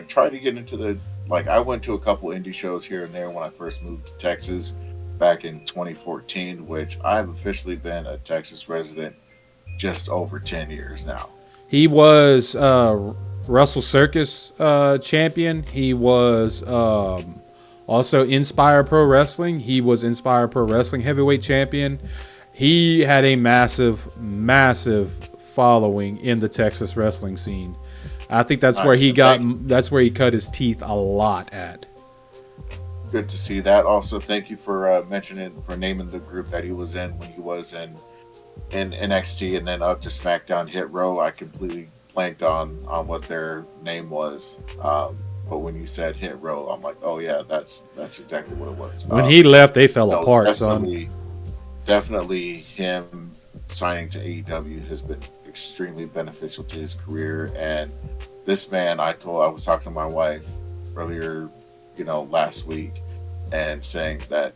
tried to get into I went to a couple indie shows here and there when I first moved to Texas back in 2014, which I've officially been a Texas resident just over 10 years now. He was Russell Circus champion. He was also Inspire Pro Wrestling. He was Inspire Pro Wrestling heavyweight champion. He had a massive, massive following in the Texas wrestling scene. I think that's where he cut his teeth a lot at. Good to see that. Also, thank you for naming the group that he was in when he was in NXT and then up to SmackDown Hit Row. I completely blanked on what their name was. But when you said Hit Row, I'm like, oh yeah, that's exactly what it was. When he left, they fell apart, son. Definitely him signing to AEW has been extremely beneficial to his career. And this man, I was talking to my wife earlier, last week, and saying that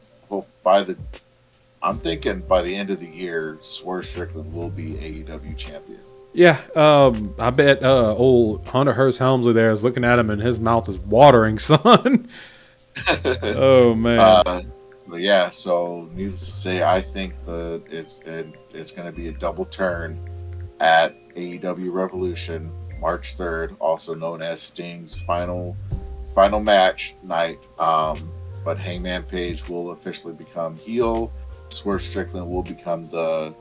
I'm thinking by the end of the year, Swerve Strickland will be AEW champion. Yeah, I bet old Hunter Hearst Helmsley there is looking at him and his mouth is watering, son. Oh man. But yeah, so needless to say, I think it's going to be a double turn at AEW Revolution, March 3rd, also known as Sting's final match night. But Hangman Page will officially become heel. Swerve Strickland will become the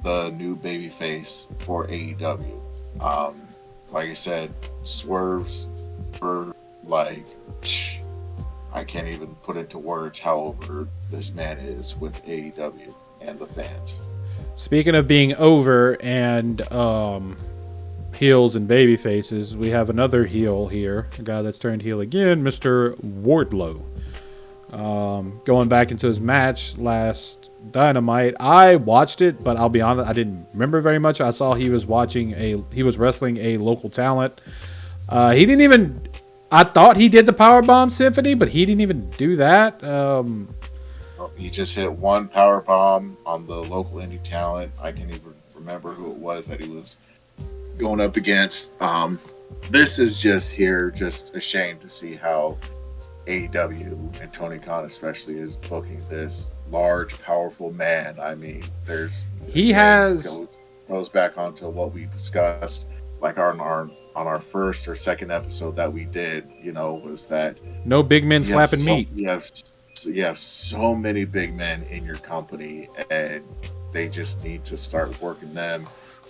new babyface for AEW. Like I said, Swerve's I can't even put into words how over this man is with AEW and the fans. Speaking of being over and heels and baby faces, we have another heel here, a guy that's turned heel again, Mr. Wardlow. Going back into his match last Dynamite, I watched it, but I'll be honest, I didn't remember very much. I saw he was wrestling a local talent. I thought he did the Powerbomb Symphony, but he didn't even do that. He just hit one Powerbomb on the local indie talent. I can't even remember who it was that he was going up against. This is just a shame to see how AEW and Tony Khan especially is booking this large, powerful man. I mean, goes back onto what we discussed, like on our first or second episode that we did, was that no big men slapping meat. You have so many big men in your company, and they just need to start working them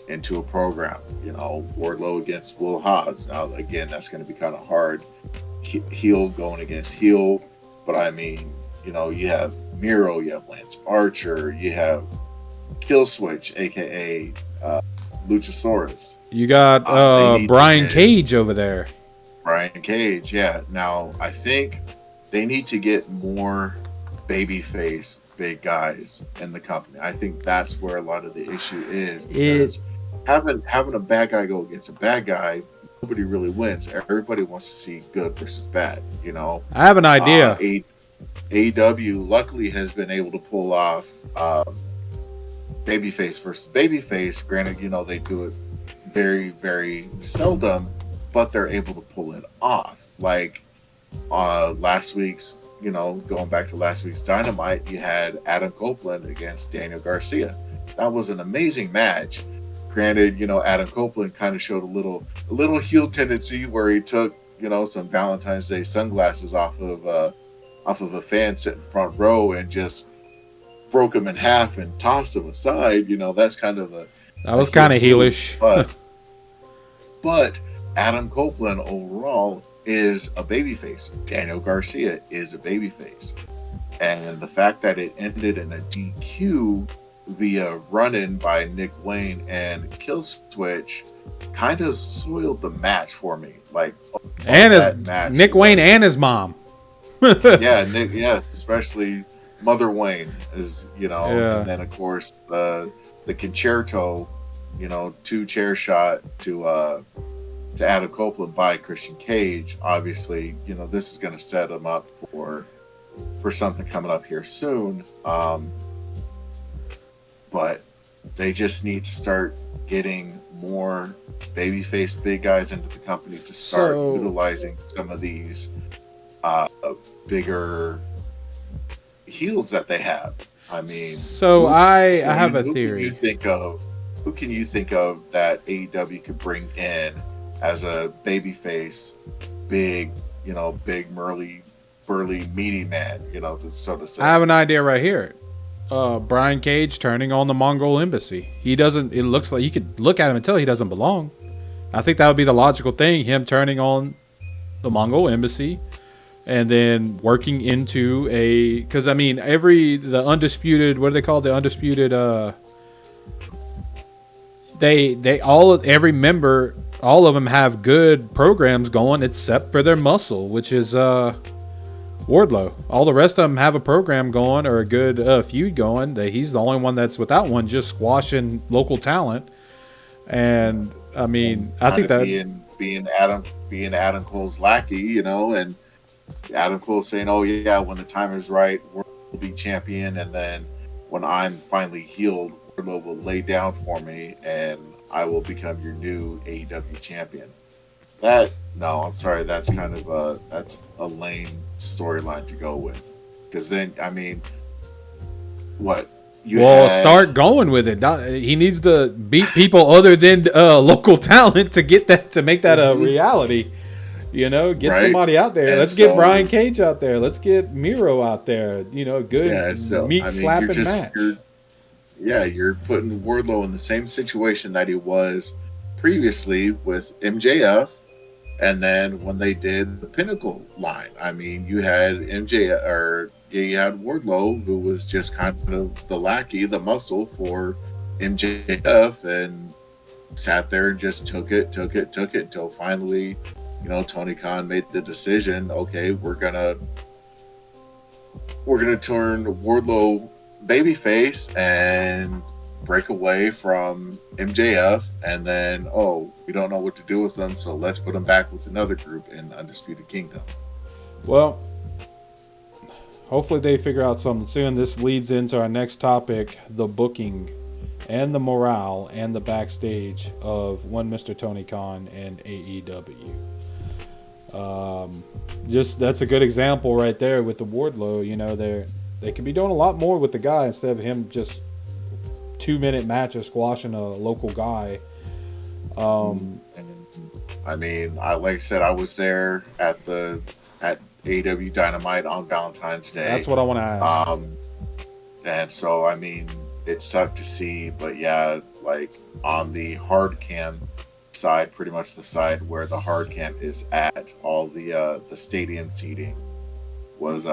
into a program. Wardlow against Will Hobbs. Now, again, that's going to be kind of hard. Heel going against heel, but I mean, you have Miro, you have Lance Archer, you have Kill Switch, aka Luchasaurus. You got Brian Cage over there. Brian Cage, yeah. Now I think they need to get more babyface big guys in the company. I think that's where a lot of the issue is, because having a bad guy go against a bad guy, nobody really wins. Everybody wants to see good versus bad. You know, I have an idea. AEW luckily has been able to pull off babyface versus babyface. Granted, you know, they do it very, very seldom, but they're able to pull it off. Like last week's, you know, going back to last week's Dynamite, you had Adam Copeland against Daniel Garcia. That was an amazing match. Granted, you know, Adam Copeland kind of showed a little heel tendency where he took, you know, some Valentine's Day sunglasses off of a fan sitting front row and just broke him in half and tossed him aside. You know, that's kind of that was kind of heelish. But Adam Copeland overall is a babyface. Daniel Garcia is a babyface. And the fact that it ended in a DQ via run-in by Nick Wayne and Kill Switch kind of soiled the match for me. Like, and his Nick Wayne and his mom. Yeah, Nick. Yes, especially Mother Wayne is, you know, and then of course the concerto, you know, 2-chair shot to Adam Copeland by Christian Cage. Obviously, you know, this is going to set him up for something coming up here soon. But they just need to start getting more babyface big guys into the company to start utilizing some of these bigger heels that they have. I mean, I have a theory. Who can you think of that AEW could bring in as a babyface, big, you know, big burly, meaty man, you know, so to say? I have an idea right here. Brian Cage turning on the Mongol embassy. It looks like you could look at him and tell he doesn't belong. I think that would be the logical thing, him turning on the Mongol embassy and then working into because I mean, the undisputed, what are they called? The undisputed, every member, all of them have good programs going except for their muscle, which is, Wardlow. All the rest of them have a program going or a good feud going. He's the only one that's without one, just squashing local talent. And I mean, I think that being Adam Cole's lackey, you know, and Adam Cole saying, "Oh yeah, when the time is right, Wardlow will be champion, and then when I'm finally healed, Wardlow will lay down for me, and I will become your new AEW champion." I'm sorry, that's kind of that's a lame storyline to go with. Because then, I mean, start going with it. He needs to beat people other than local talent to make that a reality. You know, get somebody out there. Let's get Brian Cage out there. Let's get Miro out there. You know, good slapping match. You're putting Wardlow in the same situation that he was previously with MJF. And then when they did the Pinnacle line, I mean, you had you had Wardlow, who was just kind of the lackey, the muscle for MJF, and sat there and just took it until finally, you know, Tony Khan made the decision. Okay, we're gonna turn Wardlow babyface and break away from MJF, and then we don't know what to do with them, so let's put them back with another group in Undisputed Kingdom. Well, hopefully they figure out something soon. This leads into our next topic, the booking and the morale and the backstage of one Mr. Tony Khan and AEW. That's a good example right there with the Wardlow. You know, they could be doing a lot more with the guy instead of him just 2-minute matches squashing a local guy. I mean, like I said, I was there at AEW Dynamite on Valentine's Day. That's what I want to ask. And so, I mean, it sucked to see, but yeah, like on the hard cam side, pretty much the side where the hard cam is at, all the stadium seating was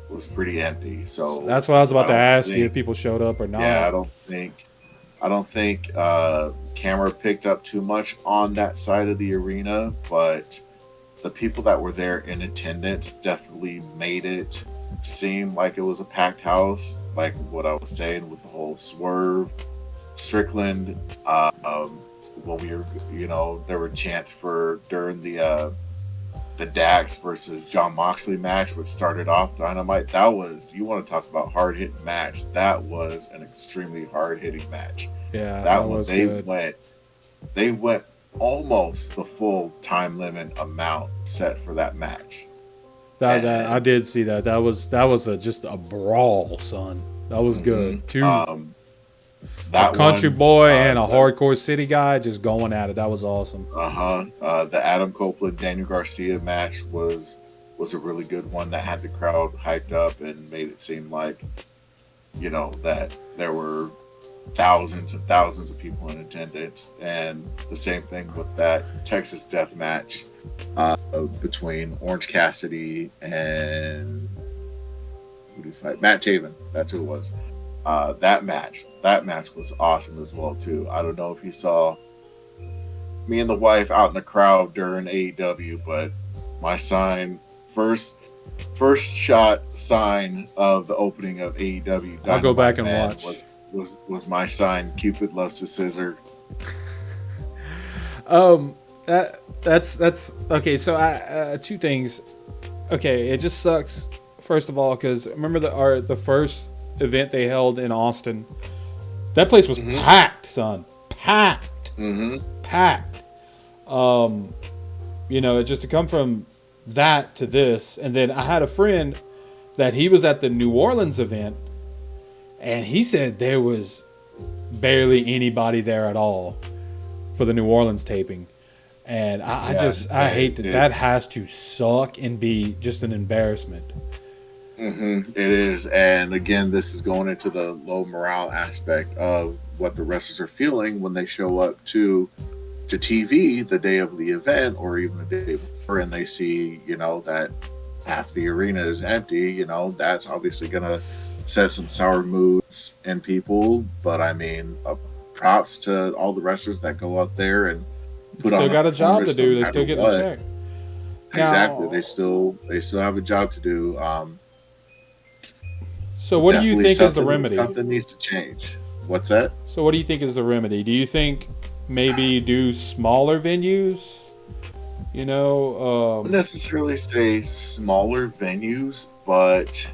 was pretty empty. So that's what I was about to ask you, think, if people showed up or not. Yeah, I don't think camera picked up too much on that side of the arena, but the people that were there in attendance definitely made it seem like it was a packed house. Like what I was saying with the whole Swerve, Strickland, when we were, there were chants for during the Dax versus John Moxley match, which started off Dynamite. That was, you want to talk about hard hitting match. That was an extremely hard hitting match. Yeah, that one was they good. They went almost the full time limit amount set for that match. That I did see that. That was just a brawl, son. That was good. Two that a country one, boy and a hardcore city guy just going at it. That was awesome. The Adam Copeland Daniel Garcia match was a really good one that had the crowd hyped up and made it seem like, that there were thousands and thousands of people in attendance. And the same thing with that Texas Death match between Orange Cassidy and who did he fight? Matt Taven. That's who it was. That match was awesome as well too. I don't know if you saw me and the wife out in the crowd during AEW, but my first shot sign of the opening of AEW Dynamite, I'll go back and watch. Was my sign. Cupid loves to scissor. That's okay. So two things. Okay, it just sucks. First of all, because remember the first event they held in Austin, that place was packed, son. Packed. Packed. Just to come from that to this, and then I had a friend that he was at the New Orleans event, and he said there was barely anybody there at all for the New Orleans taping. And I hate that. That has to suck and be just an embarrassment. It is. And again, this is going into the low morale aspect of what the wrestlers are feeling when they show up to TV the day of the event or even the day before, and they see, that half the arena is empty. That's obviously going to set some sour moods in people. But I mean, props to all the wrestlers that go out there and put on. Still got a job to do. They still get a check. Exactly. They still have a job to do. So what do you think is the remedy? Something needs to change. What's that? So what do you think is the remedy? Do you think maybe do smaller venues? I wouldn't necessarily say smaller venues, but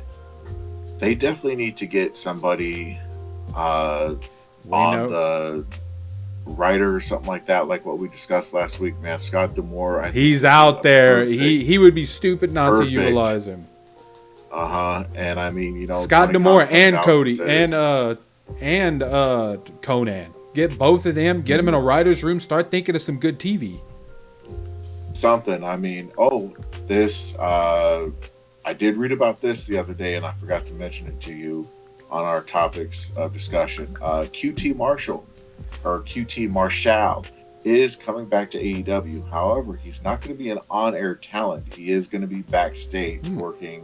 they definitely need to get somebody on the writer or something like that, like what we discussed last week, man. Scott D'Amore. He's out there. He would be stupid not to utilize him. And I mean, Scott D'Amore and Cody and Conan. Get both of them. Get them in a writer's room. Start thinking of some good TV. Something. I mean, this. I did read about this the other day, and I forgot to mention it to you on our topics of discussion. QT Marshall is coming back to AEW. However, he's not going to be an on-air talent. He is going to be backstage working,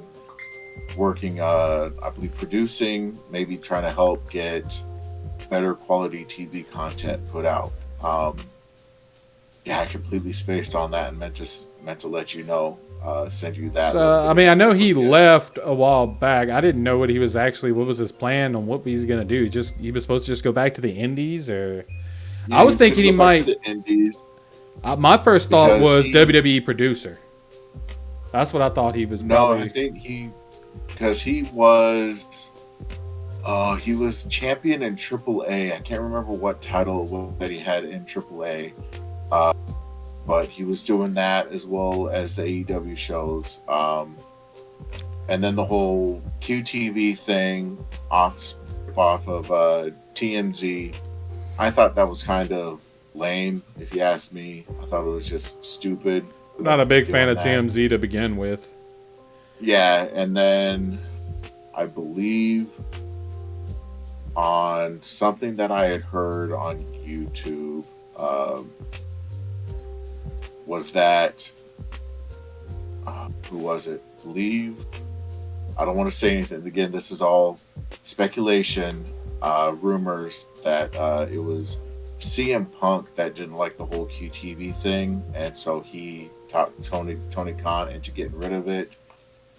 I believe, producing, maybe trying to help get better quality TV content put out. I completely spaced on that and meant to let you know, send you that. So, I mean, I know he left a while back. I didn't know what was his plan on what he's going to do. He was supposed to just go back to the Indies, or I was thinking he might. To the Indies. My first thought was WWE producer. That's what I thought he was. No, I think because he was champion in AAA. I can't remember what title that he had in AAA, but he was doing that as well as the AEW shows. And then the whole QTV thing off of TMZ. I thought that was kind of lame, if you ask me. I thought it was just stupid. Not a big fan of TMZ to begin with. Yeah, and then I believe on something that I had heard on YouTube was that who was it? I believe I don't want to say anything. Again, this is all speculation, rumors that it was CM Punk that didn't like the whole QTV thing, and so he talked Tony Khan into getting rid of it,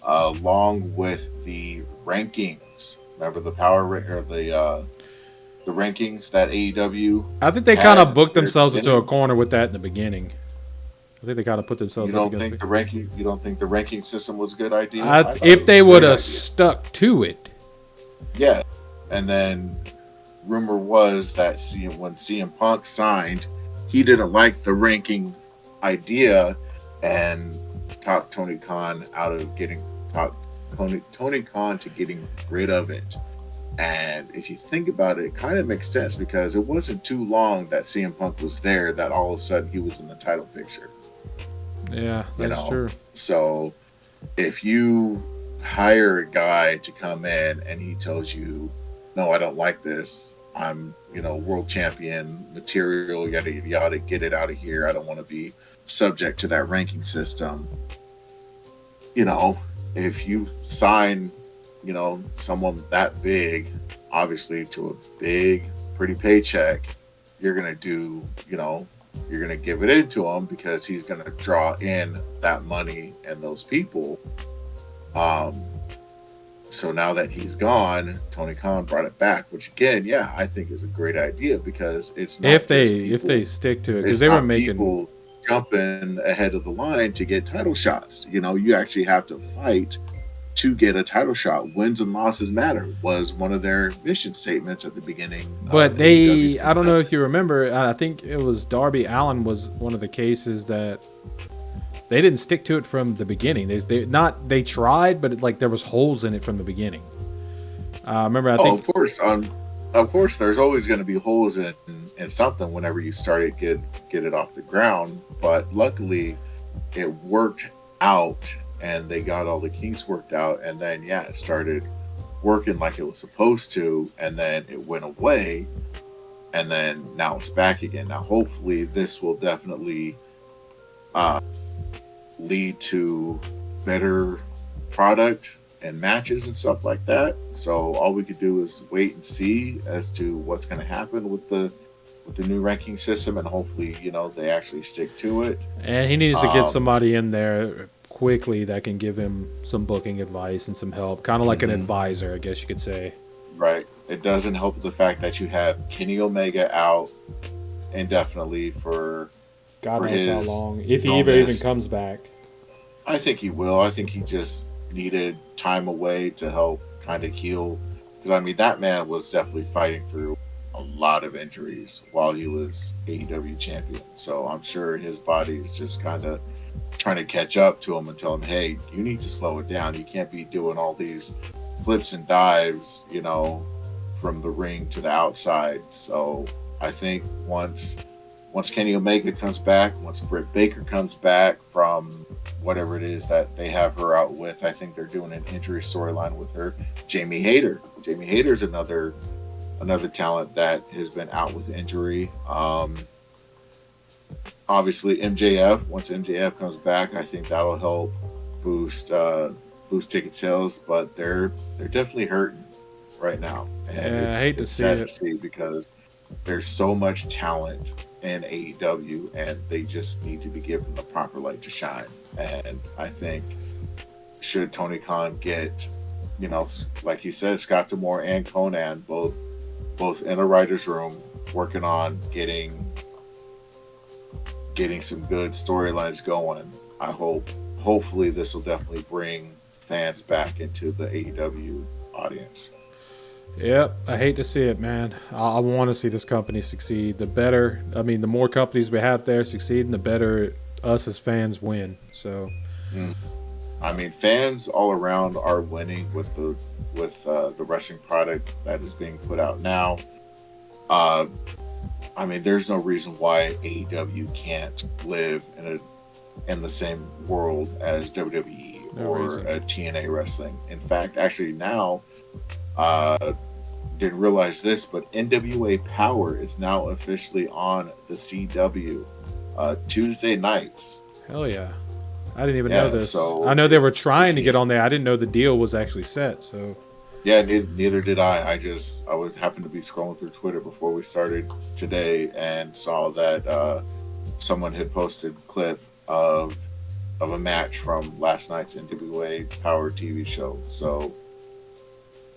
along with the rankings. Remember the the rankings that AEW. I think they kind of booked themselves into a corner with that in the beginning. I think they kind of put themselves. You don't think the ranking system was a good idea? If they would have stuck to it. Yeah, and then rumor was that when CM Punk signed, he didn't like the ranking idea and talked Tony Khan to getting rid of it. And if you think about it, it kind of makes sense because it wasn't too long that CM Punk was there that all of a sudden he was in the title picture. Yeah, that's true. So if you hire a guy to come in and he tells you, no, I don't like this. I'm, world champion material, yada, yada, yada, get it out of here. I don't want to be subject to that ranking system. If you sign, someone that big, obviously to a big, pretty paycheck, you're going to do, you're going to give it into him because he's going to draw in that money and those people. So now that he's gone, Tony Khan brought it back, which again, yeah, I think is a great idea because it's not if they stick to it, because they were making people jumping ahead of the line to get title shots. You actually have to fight to get a title shot. Wins and losses matter was one of their mission statements at the beginning. But I don't know if you remember, I think it was Darby Allin was one of the cases that they didn't stick to it from the beginning. They tried, but there was holes in it from the beginning. Remember, I think. Of course, there's always going to be holes in something whenever you start to get it off the ground. But luckily, it worked out, and they got all the kinks worked out. And then, it started working like it was supposed to, and then it went away, and then now it's back again. Now, hopefully, this will definitely lead to better product and matches and stuff like that. So all we could do is wait and see as to what's going to happen with the new ranking system, and hopefully they actually stick to it. And he needs to get somebody in there quickly that can give him some booking advice and some help, kind of like an advisor, I guess you could say. Right. It doesn't help the fact that you have Kenny Omega out indefinitely for God knows how long, if he even comes back. I think he will. I think he just needed time away to help kind of heal. Because, that man was definitely fighting through a lot of injuries while he was AEW champion. So I'm sure his body is just kind of trying to catch up to him and tell him, hey, you need to slow it down. You can't be doing all these flips and dives, from the ring to the outside. So I think once Kenny Omega comes back, once Britt Baker comes back from whatever it is that they have her out with, I think they're doing an injury storyline with her. Jamie Hayter. Jamie Hayter's another talent that has been out with injury. Obviously MJF. Once MJF comes back, I think that'll help boost ticket sales. But they're definitely hurting right now, and I hate to see it. To see because there's so much talent in AEW, and they just need to be given the proper light to shine. And I think should Tony Khan get, like you said, Scott D'Amore and Conan both in a writer's room working on getting some good storylines going. Hopefully this will definitely bring fans back into the AEW audience. Yep, I hate to see it, man. I want to see this company succeed. The better, the more companies we have there succeeding, the better us as fans win. So, fans all around are winning with the wrestling product that is being put out now. There's no reason why AEW can't live in the same world as WWE or TNA wrestling. In fact, actually now. Didn't realize this, but NWA Power is now officially on the CW Tuesday nights. Hell yeah! I didn't even Yeah, know this. so I know they were trying to get on there. I didn't know the deal was actually set. So yeah, neither did I. I was happened to be scrolling through Twitter before we started today and saw that someone had posted a clip of a match from last night's NWA Power TV show. So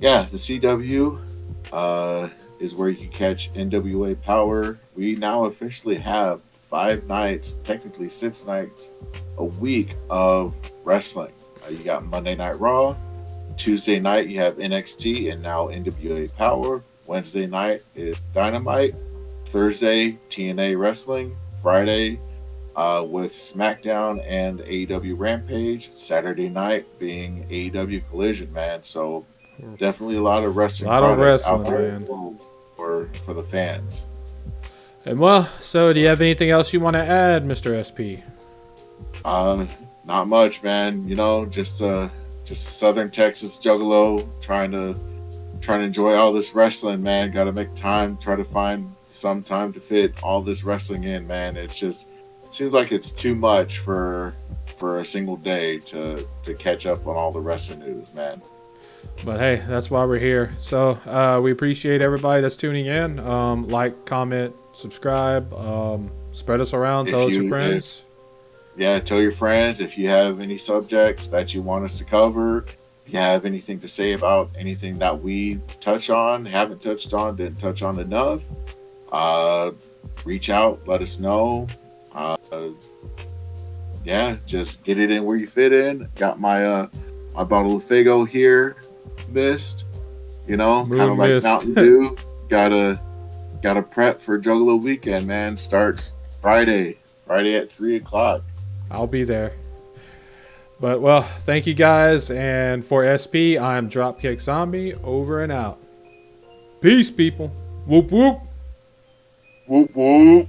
yeah, the CW is where you can catch NWA Power. We now officially have 5 nights, technically 6 nights a week of wrestling. You got Monday Night Raw. Tuesday night you have NXT and now NWA Power. Wednesday night is Dynamite. Thursday TNA Wrestling. Friday with SmackDown and AEW Rampage. Saturday night being AEW Collision, man. So definitely a lot of wrestling. A lot of wrestling, man. For the fans. And well, so do you have anything else you want to add, Mr. SP? Not much, man. You know, just Southern Texas Juggalo trying to enjoy all this wrestling, man. Got to make time, try to find some time to fit all this wrestling in, man. It's just seems like it's too much for a single day to catch up on all the wrestling news, man. But hey, that's why we're here. So we appreciate everybody that's tuning in. Like, comment, subscribe, spread us around, tell us your friends. Tell your friends if you have any subjects that you want us to cover. If you have anything to say about anything that we touch on, haven't touched on, didn't touch on enough, reach out, let us know. Just get it in where you fit in. Got my my bottle of Faygo here, mist, kind of like mist. Mountain Dew. Gotta prep for Juggalo weekend, man. Starts Friday at 3:00. I'll be there. But well, thank you guys, and for SP, I'm Dropkick Zombie, over and out. Peace, people. Whoop whoop. Whoop whoop.